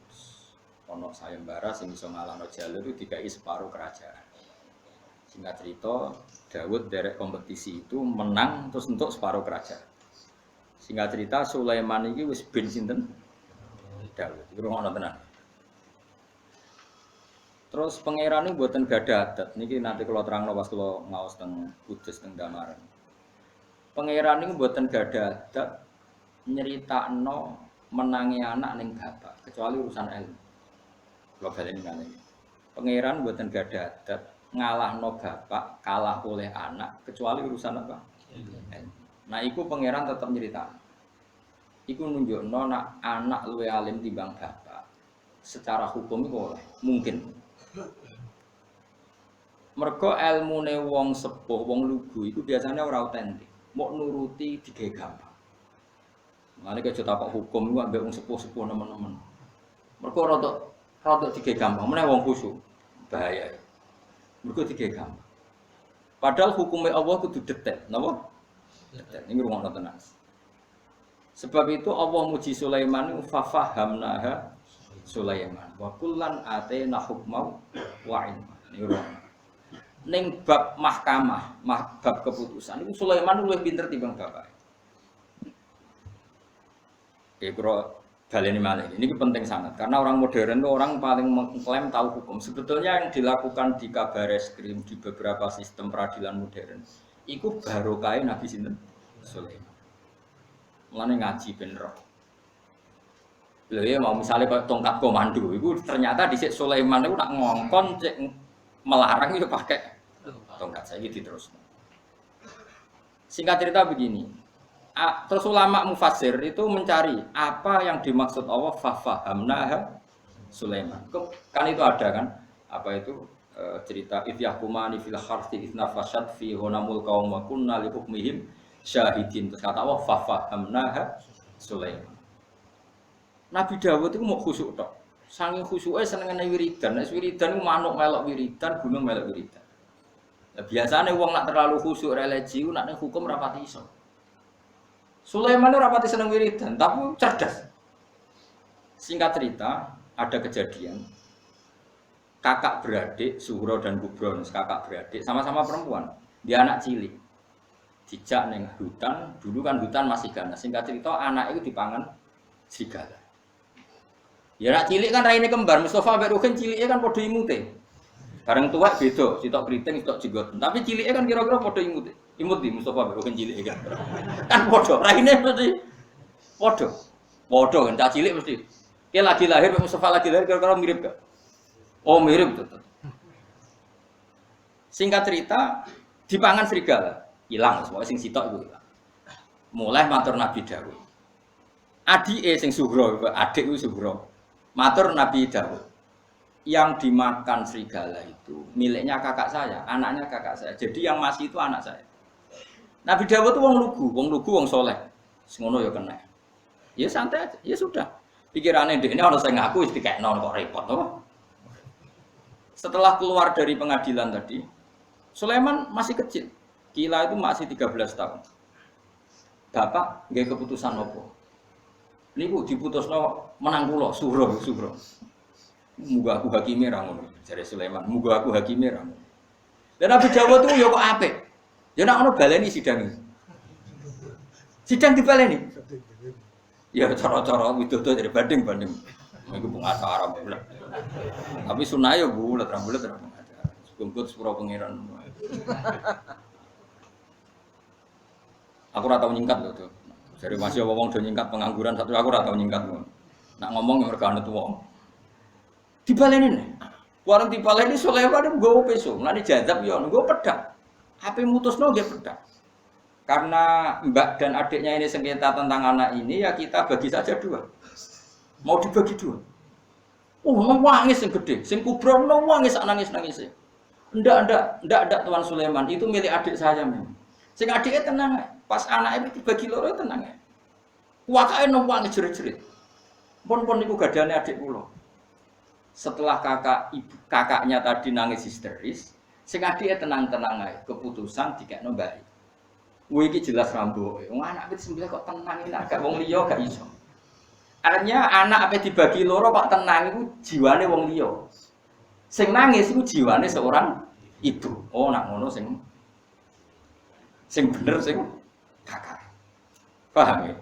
ono sayembara sing iso ngalahno Jalut itu dikai separuh kerajaan. Singkat cerita, Dawud derek kompetisi itu menang terus untuk separuh kerajaan. Singkat cerita Sulaiman iki wis bin sinten? Dawud. Iku ngono tenan. Terus pangeran ini buatan gada adat. Niki nanti kalau terang pas kalau ngawas teng Kudus teng Damaran. Pangeran ini buatan gada adat nyeritakno menangi anak ning bapak kecuali urusan ilmu. Kalau balen ngene. Pangeran buatan gada adat ngalahno bapak kalah oleh anak kecuali urusan apa? Ilmu. Nah, iku pangeran tetap nyeritakno. Iku nunjukno nak anak luwe alim timbang bapak. Secara hukum itu oleh mungkin. Mergo ilmune wong sepuh, wong lugu iku biasanya ora otentik, mau nuruti digawe gampang. Mane kaya takok hukum iku ambek wong sepuh-sepuh nemen-nemen. Mergo rada digawe gampang, meneh wong khusyuk. Bahaya. Mergo digawe gampang. Padahal hukumnya Allah kudu detail, napa? Detail. Ini rungokno tenan. Sebab itu Allah muji Sulaiman fafahamnaha Sulaiman wa kullan atayna hukma wa ilma. Niku ning bab mahkamah, bab keputusan itu Sulaiman luwih pinter timbang bapak. Oke, kalau baleni malih ini penting sangat karena orang modern itu orang paling mengklaim tahu hukum. Sebetulnya yang dilakukan di Kabareskrim di beberapa sistem peradilan modern itu barokah Nabi sinten Sulaiman. Mulane ngaji ben roh. Lha ya mau misalnya kayak tongkat komando, itu ternyata dhisik Sulaiman itu nak ngongkon cek melarang itu pakai tongkat. Saya gitu terus. Singkat cerita begini, terus ulama mufassir itu mencari apa yang dimaksud Allah fafahamnaha Sulaiman. Kan itu ada kan? Apa itu cerita idyahkumani fil harthi itnafashat fi hunamul qaum wa kunna li hukmihim syahidin. Terus kata Allah fafahamnaha Sulaiman. Nabi Dawud itu mau khusyuk tok. Saking khusyuke senengane wiridan. Nek wiridan ku manuk melok wiridan, gunung melok wiridan. Lah biasane wong nak terlalu khusyuk religi ku nak ning hukum ora pati iso. Sulaiman ora pati seneng wiridan, tapi cerdas. Singkat cerita, ada kejadian kakak beradik Suhro dan Kubron, kakak beradik sama-sama perempuan. Dia anak cilik. Dijak ning hutan, dulu kan hutan masih ganas. Singkat cerita anak itu dipangan serigala. Ya nak cilik kan raine kembar, Mustafa ambek Ruhin ciliknya kan padha imute. Bareng tuwek beda, sitok kriting, sitok jenggot. Tapi ciliknya kan kira-kira padha imute. Imut di Mustafa ambek Ruhin cilik kan. Kan padha, raine mesti padha. Padha kan cah cilik mesti. Ki lagi lahir Mustafa lagi lahir kira-kira mirip gak? Oh, mirip betul. Singkat cerita, dipangan serigala, hilang semua sing sitok iku hilang. Mulai matur Nabi Dawud. Adike sing Suhro, adik ku Suhro. Matur Nabi Dawud, yang dimakan serigala itu miliknya kakak saya, anaknya kakak saya. Jadi yang masih itu anak saya. Nabi Dawud itu wong lugu, wong soleh. Semono ya kena. Ya santai aja, ya sudah. Pikirannya ini orang saya ngaku istri kayak kok repot, toh. Setelah keluar dari pengadilan tadi, Sulaiman masih kecil. Kila itu masih 13 tahun. Bapak nggak keputusan apa? Niku diputusno menang kula Suhro. Muga aku hakime ra ngono, jare Sulaiman. Muga aku hakime ra ngono. Lah Nabi Dawud tuh ya kok apik. Ya nek ono baleni sidang. Sidang dibaleni. Ya cara-cara widodo dari banding. Iku pengacara bulat. Tapi sunah ya bulat, ra bulat ra pengacara. Kumpul sepuro pangeran. Aku ora tau nyingkat lho tuh. Jadi masih ngomong do nyingkat pengangguran satu aku ora tau nyingkat. Nak ngomong yang mereka anut wong. Dibaleni nih. Warang dibaleni Sulaiman nggowo peso. Mulane jazab yo nggowo pedang. Ape mutusno nggih pedang. Karena mbak dan adiknya ini sengketa tentang anak ini, ya kita bagi saja dua. Mau dibagi dua. Nangis yang gede, sing kubro nangis nangis. Ndak Tuan Sulaiman, itu milik adik saya memang. Sing adiknya tenang, pas anaknya dibagi loro tenang. Wakake nangis jerit-jerit. Pon niku gadane adik kula. Setelah kakaknya tadi nangis histeris, sing adiknya tenang-tenang ae, keputusan dikekno mbak. Iki jelas rambo. Wong anak wis sembelah kok tenang ini agak wong liya gak iso. Artinya anak apa dibagi loro kok tenang iku jiwane wong liya. Sing nangis iku jiwane seorang ibu. Oh nak ngono sing bener sing kakak. Paham ya?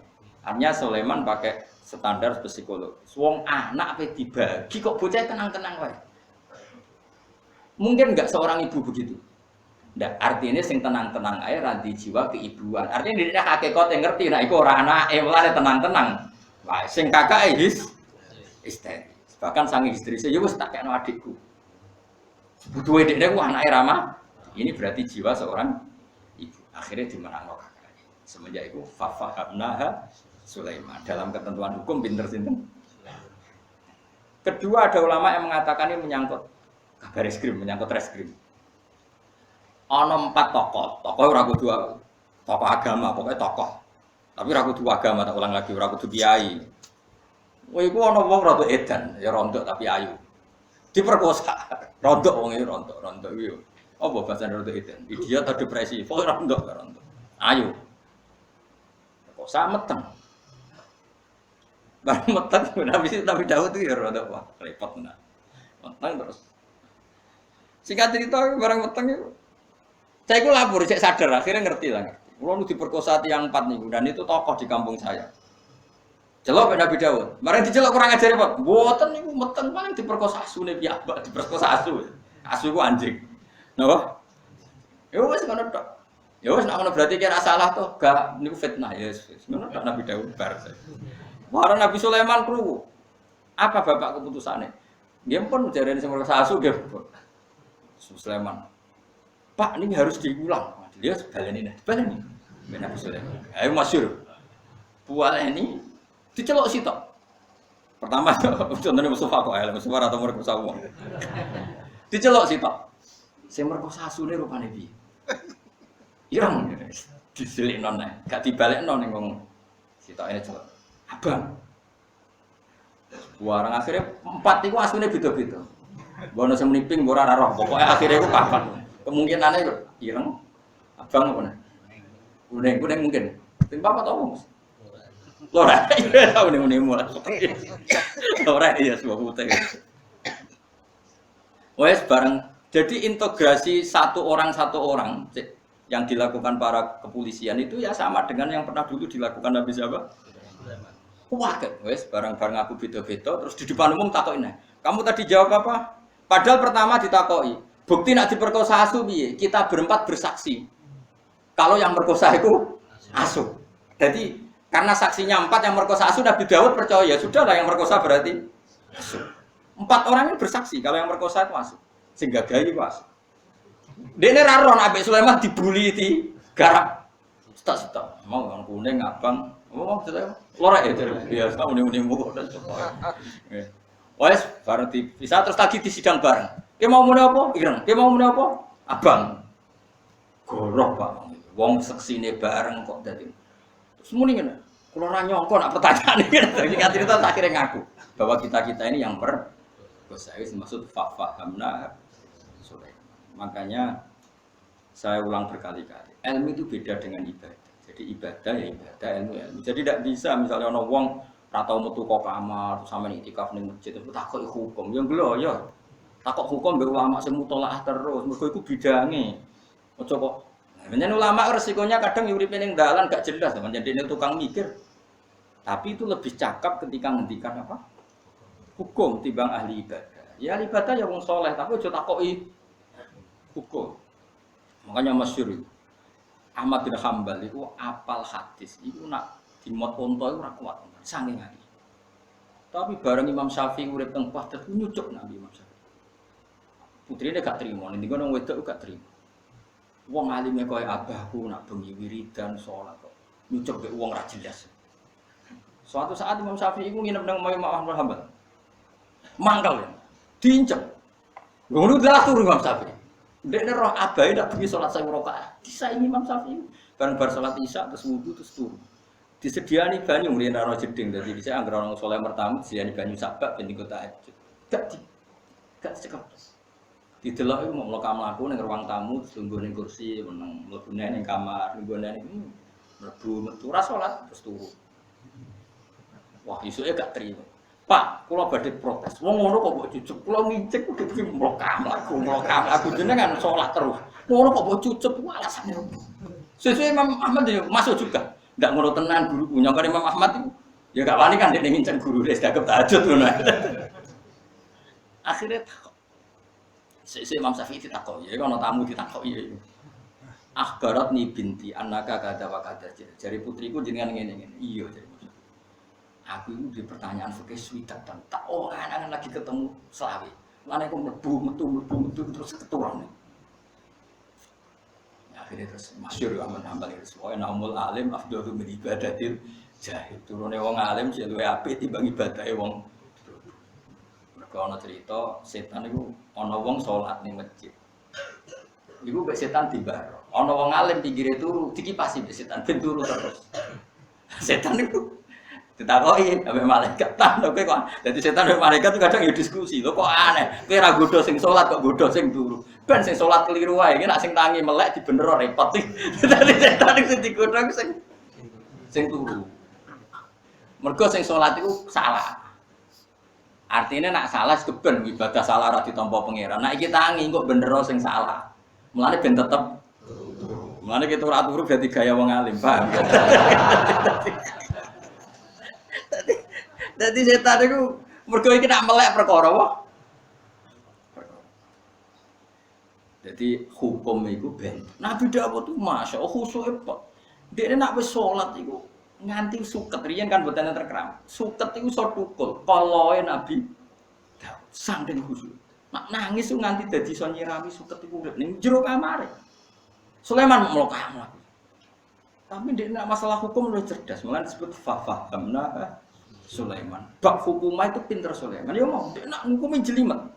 Artinya Sulaiman pakai standar psikolog. Wong anak apa dibagi kok bocah tenang-tenang wae. Mungkin enggak seorang ibu begitu. Ndak, artinya sing tenang-tenang ae ra di jiwa keibuan. Artinya dene hakikat ngerti nek iku ora anake mulane tenang-tenang. Wah, sing kakake histeris. Bahkan sang istri ya wis tak kekno adikku. Butuhe dekne ku anake Rama. Ini berarti jiwa seorang ibu. Akhirnya dimenangno kakake. Semenjak itu fafahamnaha Sulaiman. Dalam ketentuan hukum pinter sinten. Kedua ada ulama yang mengatakan ini menyangkut kabar reskrim, menyangkut reskrim. Ana 4 tokoh ora kudu tokoh agama, pokoknya tokoh. Tapi ora kudu agama, tak ulang lagi, ora kudu kiai. Kowe iku ana wong rada edan, ya rondok tapi ayu. Diperkosa. Rondok wong iki rondok iki. Apa bahasa rondok edan? Idiot atau depresi? Pokoknya rondok. Ayu. Perkosa meteng. Barang meteng, Nabi Daud itu ya rondok wah, repot nah. Meteng terus. Singkat cerita barang meteng itu saya itu lapor, saya sadar, akhirnya ngerti lah. Kalau diperkosa tiang 4 nih, dan itu tokoh di kampung saya. Celok Nabi Daud. Kemarin dicelok kurang ajar ya Pak. Buatan nih, meten paling diperkosa asu nih piambak, diperkosa asu. Asu itu anjing. Nah, ya wes mana tak? Ya wes nak berarti kira salah tuh, gak ini fitnah ya. Mana tak Nabi Daud bar. Warna Nabi Sulaiman kru. Apa bapak keputusannya? Dia pun jadian sama asu dia. Sulaiman. Pak, ini harus diulang. Dia baleni. Nabi Sulaiman. Ayo masyhur. Buat ini dicelok sitok. Pertama contohnya Mustafa kok ae, Mustafa atau merkosa wong. Dicelok sitok. Sing merkosa asune rupane piye? Ireng diselikno nek, gak dibalekno ning wong sitokne celok. Abang. Warang akhirnya 4 iku asune beda-beda. Bono sing mliping ora roh, pokoke akhirnya iku papat. Kemungkinannya itu ireng, abang apa nih? Kuning mungkin. Tim papa tau mas? Lora, iya tahu nih mulai. Lora iya sebuah putih. Wes bareng. Jadi integrasi satu orang yang dilakukan para kepolisian itu ya sama dengan yang pernah dulu dilakukan Nabi siapa? Wah, wes bareng-bareng aku beda-beda terus di depan umum takokin. Kamu tadi jawab apa? Padahal pertama ditakoi. Bukti nak diperkosa asu piye? Kita berempat bersaksi. Kalau yang merkosa itu asu. Jadi karena saksinya 4 yang merkosa asu Nabi Daud percaya, sudahlah yang merkosa berarti asu. 4 orang ini bersaksi kalau yang merkosa itu asu. Sehingga gaya itu asu. Dene ra ron ambek Sulaiman dibuli di garap. Stok. Mau yang kuning abang. Oh, lorek ya. Ya, tak uni-unimu kok. Wes bareng bisa terus lagi di sidang bareng. Dia mau muni apa? Ireng. Dia mau muni apa? Abang. Goroh Pak. Wong seksine bareng kok dadi. Terus muni ngene. Kula ora nyangka nak pertanyaan iki. Singkat cerita akhirnya ngaku bahwa kita ini yang saya maksud fahamna Sulaiman. Makanya saya ulang berkali-kali. Ilmu itu beda dengan ibadah. Jadi ibadah ya ibadah, ilmu. Jadi tidak bisa misalnya ana wong ora tau metu kok kamar sampe iktikaf ning masjid terus takok hukum. Ya ngelo ya. Takok hukum mbek ulama sing mutolaah terus, mergo iku bidange. Aja kok. Menyen ulama resikonya kadang uripe ning dalan gak jelas, menyen dene tukang mikir. Tapi itu lebih cakap ketika ngendikan apa? Hukum timbang ahli ibadah. Ya ahli ibadah ya wong saleh, tapi aja takoki hukum. Makanya masyhur Ahmad bin Hanbal itu apal hadis, itu nak dimot onto itu ora kuat, saking ahli. Tapi bareng Imam Syafi'i urip teng Baghdad nyucuk Nabi Imam Syafi'i. Putrine gak terima, ning ngono wedok gak terima. Wong alime koyo abahku nak bengi wiridan salat kok nyucep ke wong ra jelas. Suatu saat Imam Syafi'i iku nginep nang omahe Imam Ahmad Hambal. Mangkal ya. Diincep. Ngono dah turu Imam Syafi'i. Ndekne roh abahe ndak bengi salat 1000 rakaat. Disaingi Imam Syafi'i. Bareng bar salat Isya terus wudu terus turu. Disediani banyu mrene ana jeding dadi bisa anggere orang saleh pertama disediani banyu sabak ben dienggo tahajud. Gak cekap. Didelok iku mau mlaku ning ruang tamu terus lungguh ning kursi meneng mlebu ning kamar lungguh ning mlebu metu ra salat terus turu. Wah, isuke gak trimo. Pak, kula badhe protes. Wong ngono kok mbok cucuk. Kula ngicek kudu mlokam aku jenengan salat terus. Ngono kok mbok cucuk ku alasane opo? Sesuk Imam Ahmad yo masuk juga. Ndak ngono tenan guru punya kan Imam Ahmad itu. Ya gak wani kan nek ngincen guru wis gak tahajud ngono. Akhire sesuk Imam Syafi'i ditakoki, ya ana tamu ditakoki ya. Akhbarat ni binti annaka kada wa kada. Jari putriku jenengan ngene-ngene. Iya jari. Aku itu di pertanyaan fikih swidak dan tak anak lagi ketemu selawi. Mana aku metu terus keturun. Ya, akhirnya terus masyhur Ahmad Hambal itu semuanya namul alim afdalu min ibadatil jahil. Turune wong alim sing luwih apik timbang ibadahe wong. Mergo ana cerita setan iku ana wong salat ning masjid. Iku mek setan dibaro. Ana wong alim pinggire turu dikipasi mek setan ben turu terus. Setan iku ditakoki ambek malaikat ta kowe kok dadi setan ambek malaikat kadang ya diskusi lho kok aneh kowe ra godho sing salat kok godho sing turu ben sing salat keliru wae iki nek sing tangi melek dibener repot iki dadi setan sing digodho sing turu mergo sing salat iku salah artinya nak salah keben ibadah salah ra ditampa pangeran nek iki tangi kok bener sing salah mulane ben tetep mulane ki turu dadi gaya wong alim paham Dadi setan iku mergo iki nak melek perkara wae. Dadi hukum iku ben. Nabi dawuh tuh masyaallah khusuke Pak. Dekne nak wis salat iku nganti suket riyen kan mboten terkram. Suket iku iso tukul. Kaloe Nabi dawuh saking khusuk. Nak nangis ku nganti dadi iso nyirami suket iku urip ning jero kamare. Sulaiman mlokam. Tapi dekne masalah hukum luwih cerdas. Mulane disebut fahamna Sulaiman. Bab hukumah itu pinter Sulaiman. Ya mau dia nak hukumin jelimet.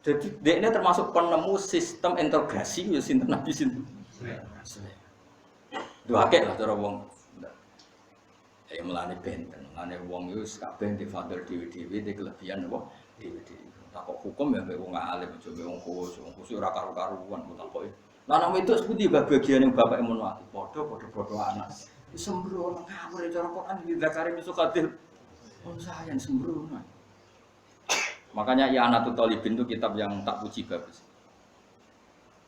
Jadi dia ini termasuk penemu sistem integrasi ya sinten Nabi sinten. Dua akeh lah cara wong. Ya melane benten, melane wong itu kabeh di fadl dewi-dewi di kelebihan apa dewi-dewi. Takok hukum ya mbek wong alim aja mbek wong khusus ora karo-karuan takoki. Lah nek itu sepundi bagian yang bapak mun mati. Padha anak. Sembrono ngawur cara Quran di Zakaria Sukatil. Oh sayang sembrono. Makanya I'anatul Thalibin itu kitab yang tak puji bagus.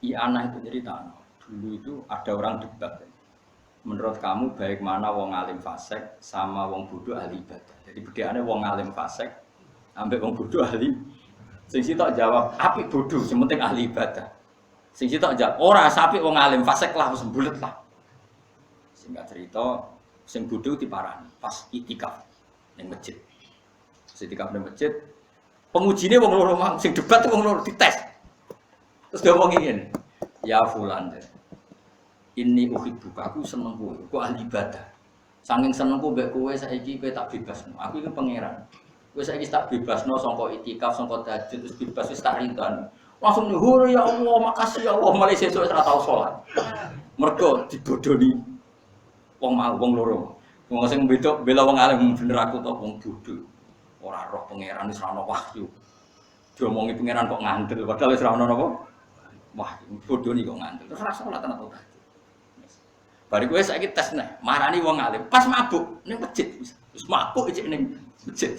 I'anah itu cerita. Dulu itu ada orang debat. Menurut kamu baik mana wong alim fasik sama wong bodoh ahli ibadah. Jadi bedane wong alim fasik ambek wong bodoh ahli. Sing sitok jawab apik bodoh, sing penting ahli ibadah. Sing sitok jawab ora sapik wong alim fasik lah wis mbulet lah. Singkat cerita, sing bodoh diparani pas itikaf ning masjid. Itikaf ning masjid, pengujine wong loro mang, sing debat wong loro dites. Terus dia ngomong ngene, "Ya fulan, ini uhibbuka, aku seneng kowe, kok ahli ibadah. Saking senengku mbek kowe saiki kowe tak bebasno. Aku iki pangeran. Kowe saiki tak bebasno saka itikaf, saka tahajud terus bebas wis tak ridani." Langsung nyuhur ya Allah, makasih ya Allah, mulai sesuk ora tau salat. Mergo dibodoni wong loro. Wong sing bela wong alim bener aku to wong bodho. Ora roh pangeran wis ora ono wahyu. Diomongi pangeran kok ngandel padahal wis ora ono napa? Wah, bodho iki kok ngandel. Terus ora salat ana to. Bari kowe saiki tes neh, marani wong alim pas mabuk ning masjid. Wis mabuk iki ning masjid.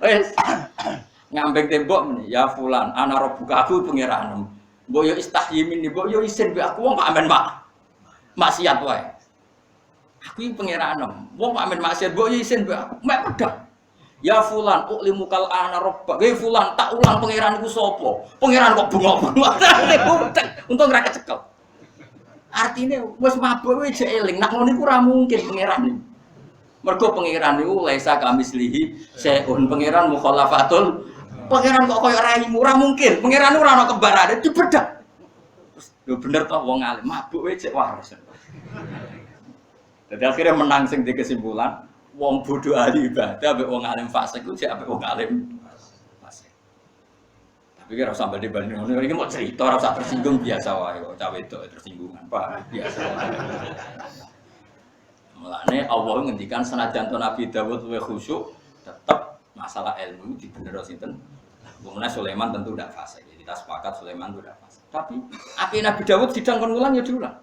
Wis ngambek tembok meneh, ya fulan, ana robuka aku pangeran. Mbok yo istahyimin, mbok yo isin mbek aku wong kok amen maksiat wae. Aku iki pangeran. Wong kok amen maksiat mbok yo isin mbek aku. Mek pedang. Ya fulan, uklimu kal ana robbak. Ge fulan, tak ulang pangeranku sapa? Pangeran kok bengok-bengok. Untung ora kecekel. Artine wis mabuk wis eling, nak ngono iku ora mungkin pangeran iki. Mergo pangeran niku laisa kamislihi seun pangeran mukhalafatul. Pangeran kok koyo raimu ora mungkin. Pangeran ora ana kembarane dibedak. Lho bener toh wong alim mabuk wae cek waras. Jadi akhirnya menang sing di kesimpulan wong bodoh ahli ibadah ambek wong alim fasik ku cek ambek wong alim fasik. Tapi kira usah banding-banding ngono iki mau cerita ora usah tersinggung biasa wae kok cawe itu tersinggungan Pak biasa. Mulane Allah ngendikan senajan to Nabi Dawud luwih khusyuk tetap masalah ilmu dibener sinten. Kemudian Sulaiman tentu tidak fasik. Kita sepakat Sulaiman itu tidak fasik. Tapi api Nabi Dawud sidang ulang ya diulang.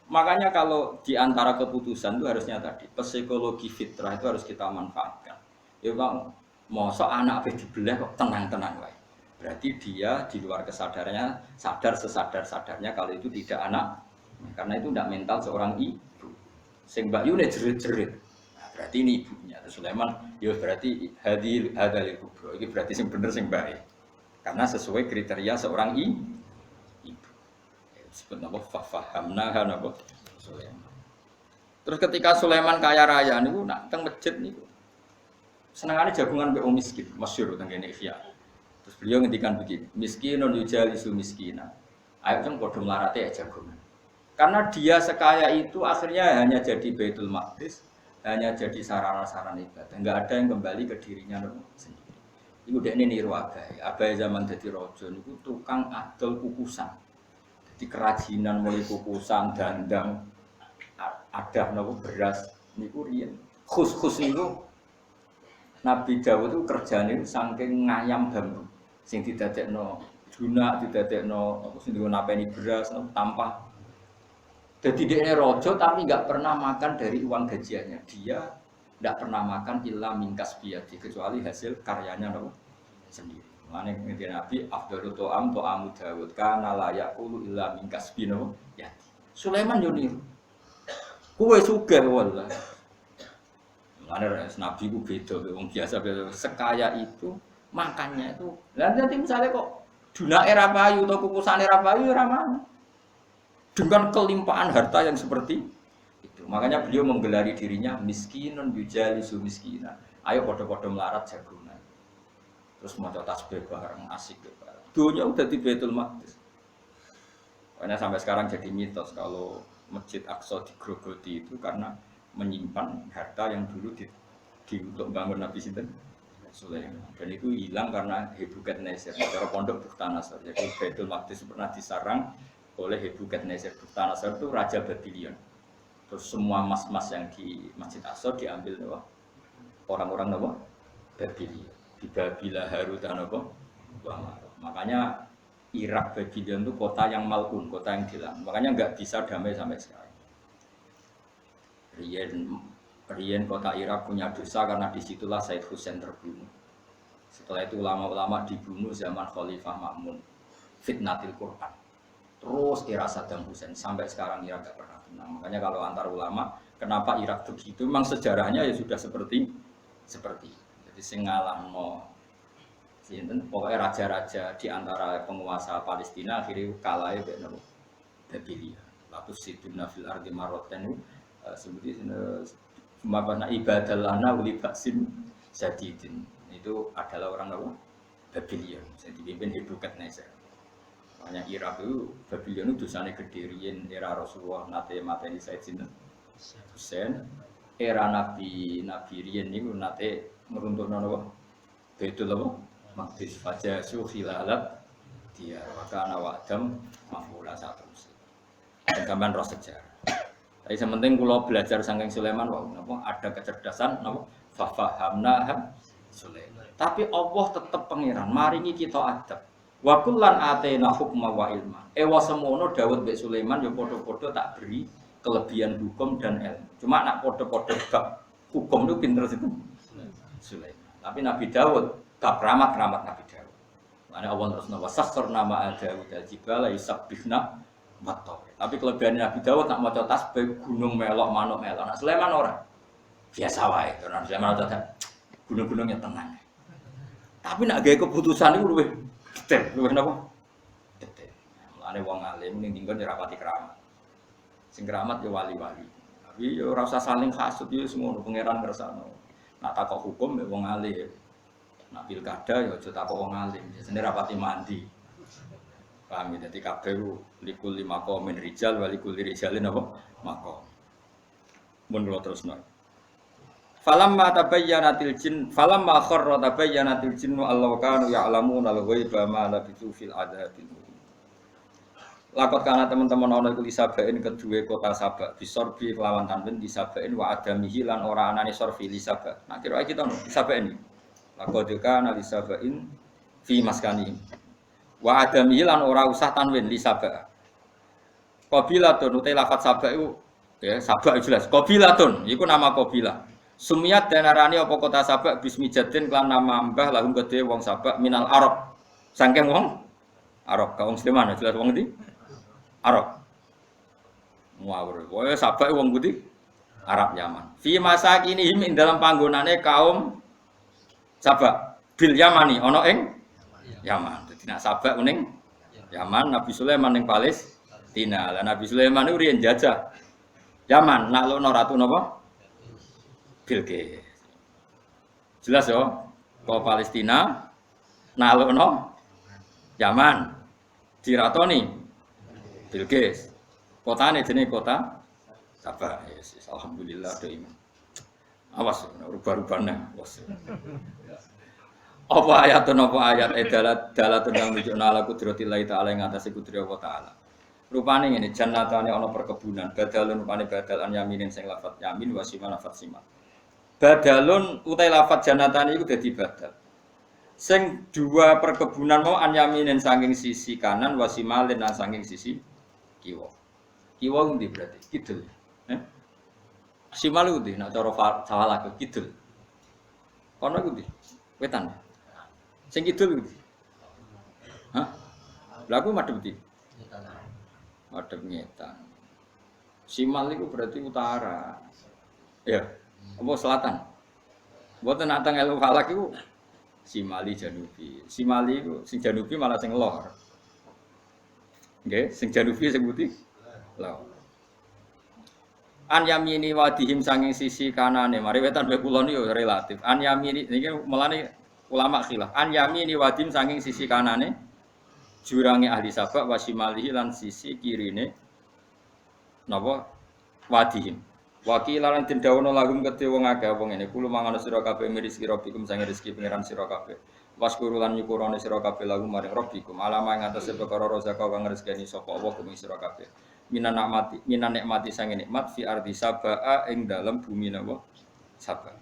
Makanya kalau di antara keputusan itu harusnya tadi psikologi fitrah itu harus kita manfaatkan. Ya bang, mosok anak apa dibelah kok tenang-tenang wae. Berarti dia di luar kesadarannya sadar sesadar-sadarnya kalau itu tidak anak. Karena itu tidak mental seorang ibu. Sing Mbak Yune jerit-jerit. Nah, berarti ini ibunya. Sulaiman, ya berarti hadal kubro. Ini berarti sing bener sing baik. Karena sesuai kriteria seorang ibu. Sebenarnya fahamna napa Sulaiman. Terus ketika Sulaiman kaya raya niku nak teng masjid niku. Senengane jagungan mbek wong miskin, masyhur teng kene Ihya. Terus beliau ngendikan begini, miskinun yujalisu miskina. Ayo kan padha mlarate ya jagungan. Karena dia sekaya itu akhirnya hanya jadi Baitul Maqdis, hanya jadi sarana-sarana ibadah. Enggak ada yang kembali ke dirinya sendiri. Iku dekne niru Abai. Abai zaman dadi raja niku tukang adol kukusan. Di kerajinan mulai kukusan, dandang, ada nopo beras niku riyen. Khus niku Nabi Dawud itu kerjane saking ngayam bambu. Sing didadekno junak, didadekno apa sing digo napeni beras tampah. Jadi dia rojo tapi nggak pernah makan dari uang gajiannya. Dia nggak pernah makan illa mingkas biati kecuali hasil karyanya nopo sendiri. Mane ngerti Nabi afdalu to'amu Dawud kana la yaqulu illa mingkas bino yati. Sulaiman yo niru. Kuwe sugih wallahi. Mane Nabi ku beda wong biasa sekaya itu makannya itu. Lah nanti misalnya kok dunake ra payu utawa kukusane ra payu ora mau. Dengan kelimpahan harta yang seperti itu. Makanya beliau menggelari dirinya miskinun yujalisu miskina. Ayo podo-podo melarat jagungan. Terus mau tasbih bareng asik bareng. Dunia udah di Baitul Maqdis. Makanya sampai sekarang jadi mitos kalau Masjid Aqsa digrogoti itu karena menyimpan harta yang dulu untuk bangun Nabi Sinten Sulaiman. Dan itu hilang karena Nebukadnezar. Cara pondok Bukhtanasar. Jadi Baitul Maqdis pernah disarang oleh Nebukadnezar. Bukhtanasar itu raja Babylon. Terus semua emas-emas yang di Masjid Aqsa diambil nopo orang-orang nopo Babylon. Di Babila Harut dan nopo. Makanya Irak Babylon itu kota yang mal'un, kota yang dilarang. Makanya nggak bisa damai sampai sekarang. Riyen kota Irak punya dosa karena disitulah Said Hussein terbunuh. Setelah itu ulama-ulama dibunuh zaman Khalifah Ma'mun. Fitnatil Quran. Terus era Saddam Hussein sampai sekarang Irak tidak pernah tenang. Makanya kalau antar ulama, kenapa Irak begitu? Memang sejarahnya ya sudah seperti. Jadi singalamno, pokoknya raja-raja di antara penguasa Palestina akhirnya kalah ya benar. Babylon. Lalu situna fil ardi maroten seperti makna ibadah lana uli baksin jadidin itu adalah orang apa? Babylon. Yang dipimpin Nebukadnezar. Makanya Irak itu Babylon itu dosanya Kedirian era Rasulullah nate mateni Said Sinten Hussein era Nabi Riyen niku nate meruntuhno napa Baitul apa Maqdis faja suhilalat dia wakana wa'dam mafula satu dan sampean roh sejarah. Tapi sementing kula belajar saking Sulaiman kok napa ada kecerdasan napa fahamna Sulaiman. Tapi Allah tetap pangeran maringi kita adab. Wa kullan atena hukma wa ilma. Ewa semono Daud mbek Sulaiman ya padha-padha tak beri kelebihan hukum dan ilmu. Cuma nak padha-padha bab hukum itu pinter itu Sulaiman. Tapi Nabi Daud bab keramat Nabi Daud. Mane Allah terus wasakhir nama Daud al-jibala yusabbihna wa. Tapi kelebihan Nabi Daud nak maca tasbih gunung melok manuk melok. Nak Sulaiman ora. Biasa wae. Karena Sulaiman gunung-gunungnya tenang. Tapi nak gawe keputusan iku luwih detail, luwih napa? Detail. Mulane wong alim ning dinggon ora pati keramat. Sing keramat ya wali-wali. Tapi ya ora usah saling hasud ya semono pangeran kersane. Nak takok hukum ya wong alim. Nak pilkada ya aja takok wong alim. Biasane ra pati mandi. Paham ya? Dadi kabeh ku likul lima komen rijal wa likul rijalin apa? Maqam. Mun kula terusno. Falamma tabayyanatil jin falamma kharra tabayyanatil jinnu allahu kanu ya'lamuna al-ghaiba ma labithu fil adzabil muhin. Lakot kana teman-teman ana iku lisabain kedue kota Sabak bisorbi kelawan tanwin lisabain wa adamihi lan ora anane sorfi lisabak. Nah kira kita no lisabain. Lakot kana lisabain fi maskani. Wa adamihi lan ora usah tanwin lisabak. Qabilatun utai lafat Sabak iku ya Sabak jelas. Qabilatun iku nama qabilah. Sumiyat dan arani apa kota Sabak bismi jadin kelan nama mbah lahum gede wong Sabak minal Arab. Sangking wong Arab kaum Musliman jelas wong ndi? Arab. Ngawur. Pokoke Sabak wong putih Arab Yaman. Fi masakinihim ing dalam panggonane kaum Sabak. Bil Yamani ana ing Yaman. Dadi nek Sabak ning Yaman, Nabi Sulaiman ning Palestina. Lah Nabi Sulaiman iku riyen jajah Yaman, naklukno ratu napa? Bilqis. Jelas yo, ke Palestina naklukno Yaman diratoni Bilqis. Kotane jenenge kota Sabak. Yes, alhamdulillah do iman. Awas rubah-rubahne. Apa ayat dalatun yang menunjukkan ala kudratillah ta'ala ing atase kudrat Allah ta'ala. Rupane ngene jannatane ana perkebunan, badalun rupane badalan yaminin sing lafat yamin wa siman lafat siman. Badalun utai lafat jannatane iku dadi badal. Sing dua perkebunan mau an yaminin saking sisi kanan wa simalin lan saking sisi kiwa. Kiwa ndi berarti kidul. Simal ku ndi nek cara salah ke kidul. Kono ku ndi? Wetan. Sing kidul ku ndi? Hah? Lha aku madhep ndi? Madhep ngetan. Simal itu berarti utara. Ya, apa selatan? Mboten nak teng elu falak iku Simali Janubi. Simali iku sing Janubi malah sing lor. Nggih, sing Janubi sing putih lor. An yamini wadihim sanging sisi kanane, mari wetan be kulon yo relatif. An yamini niki melane ulama khilaf. An yamini wadihim sanging sisi kanane jurange ahli Sabak wasimalihi lan sisi kirine napa wadihim. Wakilan den dawono lagum kedhe wong akeh wong ngene kulo mangono sira kabeh mirizki rabbikum sang rezeki pangeran sira kabeh. Waskuru lan nyukurane sira kabeh lagu maring rabbikum alama ing atase perkara rezeki kang rezekani sapa Allah gumi sira kabeh. Minan nikmati sang nikmat fi ardi Sabaa ing dalem bumi napa Sabak.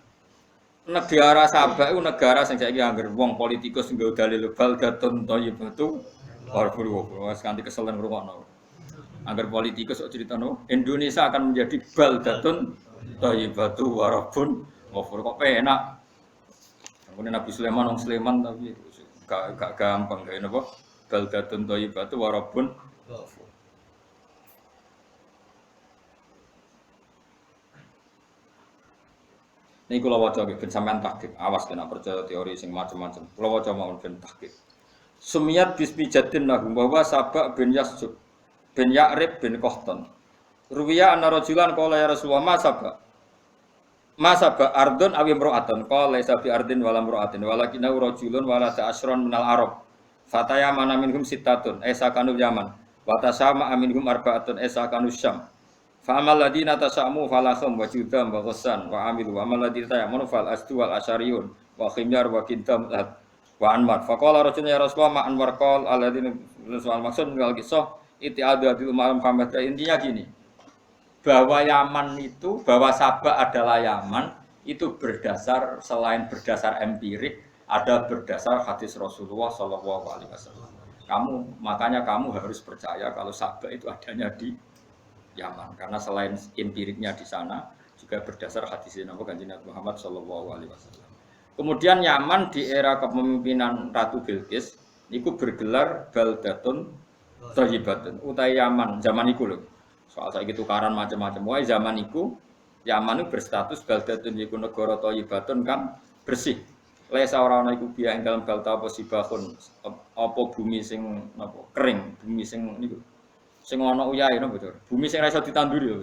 Negara Sabak iku negara sing saiki angger wong politikus nggo dalil baldatun thayyibatu warfuru wis kanthi keselen ngrungokno. Agar politikus kok ceritano Indonesia akan menjadi baldatun thayyibatu warabun ghafur kok penak. Kemudian Nabi Sulaiman wong Sulaiman tapi gak gampang kae napa baldatun thayyibatu warabun ghafur. Niki kula waca ben sampean tahqiq, awas kena percaya teori sing macam-macam. Kula waca mawon ben tahqiq. Sumiyat bismi jadin lahum bahwa Sabak bin Yasjud bin Ya'rib bin Qahtan. Ruwiya anna rajulan qala ya Rasulullah ma sabak. Ma sabak ardun aw imra'atan qala laysa bi ardin wala imra'atin walakinna rajulun wala ta'ashran minal arab. Fataya mana minhum sittatun esa kanu Yaman. Wa tasama minhum arba'atun esa kanu Syam. Fa amal ladina tasamu falahum wa judam wa ghassan wa amilu wa amal ladina ta'amunu fal asdu wal asyariyun wa khimyar wa kintam wa anmar. Faqala rajulun ya Rasulullah ma anwar qal alladina soal maksud mengal kisah Iti'adul Umar Muhammad intinya gini bahwa Yaman itu bahwa Sabak adalah Yaman itu berdasar selain berdasar empirik ada berdasar hadis Rasulullah Shallallahu Alaihi Wasallam. Makanya kamu harus percaya kalau Sabak itu adanya di Yaman karena selain empiriknya di sana juga berdasar hadis Nabi Muhammad Shallallahu Alaihi Wasallam. Kemudian Yaman di era kepemimpinan Ratu Bilqis itu bergelar baldatun thayyibatun utai Yaman zaman iku lho. Soal saiki tukaran macam-macam. Wae zaman iku Yaman itu berstatus baldatun iku negara thayyibatun kan bersih. Lesa ora ana iku biya ing dalem balta apa sibahun apa bumi sing napa kering, bumi sing niku. Sing ana uyahe napa bocor. Bumi sing ora iso ditanduri lho.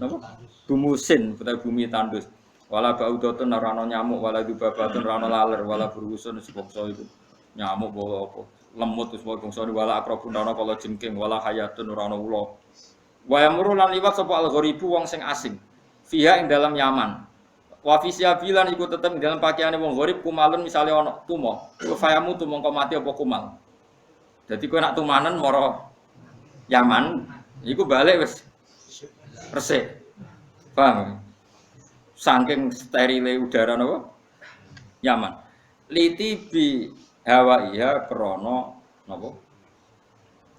Napa? Bumusin utawa bumi tandus. Wala baudatun ora ana nyamuk, wala dubabatun ora ana laler, wala burusun sebangsa iku. nyamuk apa lemut wis bangsa wala akrabun ana kala jengking wala hayatun ora ana ula. Wa yamuru lan liwat sapa al-gharibu wong sing asing. Fiha ing dalam Yaman. Wa fi siabilan iku tetep ing dalam pakaiane wong gharib kumalun misale ana tumo. Ku fayamu mongko mati apa kumal. Dadi kowe nak tumanen mara Yaman iku balik wis resik. Paham? Saking sterile udara napa? Yaman. Liti bi hawa iya krana napa?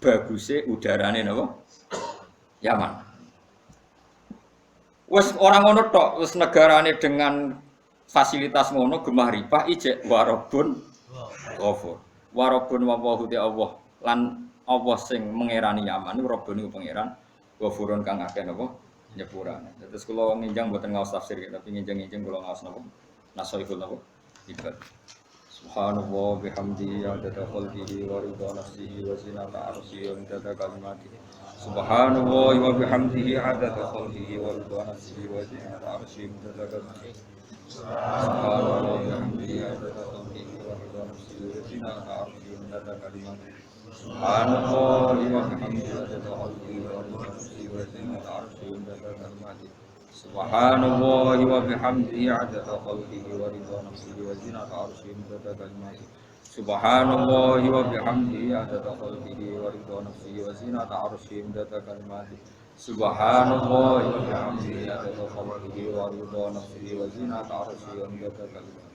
Baguse udarane napa? Yaman. Wes orang ngono tok, wes negarane dengan fasilitas ngono gemah ripah ijek warabun ghafur. Warabun wawahu te Allah lan Allah sing mengerani Yaman niku Rabbun niku pangeran ghafurun kang akeh napa nyepurane. Terus kula nginjang mboten ngaos tafsir tapi nginjang-nginjang kula ngaos napa nasaihul napa ibadah. Subhanallah bihamdihi adada khalqihi wa ridha nafsihi wa zinata arsyihi wa midada kalimatihi. Subhanallah wa bihamdihi adada khalqihi wa ridha nafsihi wa zinata arsyihi wa midada kalimatihi. Subhanallah wa bihamdihi adada khalqihi wa ridha nafsihi wa zinata arsyihi wa midada kalimatihi. Subhanallah wa bihamdihi adada khalqihi wa ridha nafsihi wa zinata arsyihi wa midada kalimatihi. Subhanallah wa bihamdihi adada khalqihi wa ridha nafsihi wa zinata arsyihi midada kalimatihi. Subhanallah wa bihamdihi adada khalqihi wa ridha nafsihi wa zinata arsyihi midada kalimatihi. Subhanallah wa bihamdihi adada khalqihi wa ridha nafsihi wa zinata arsyihi midada kalimatihi.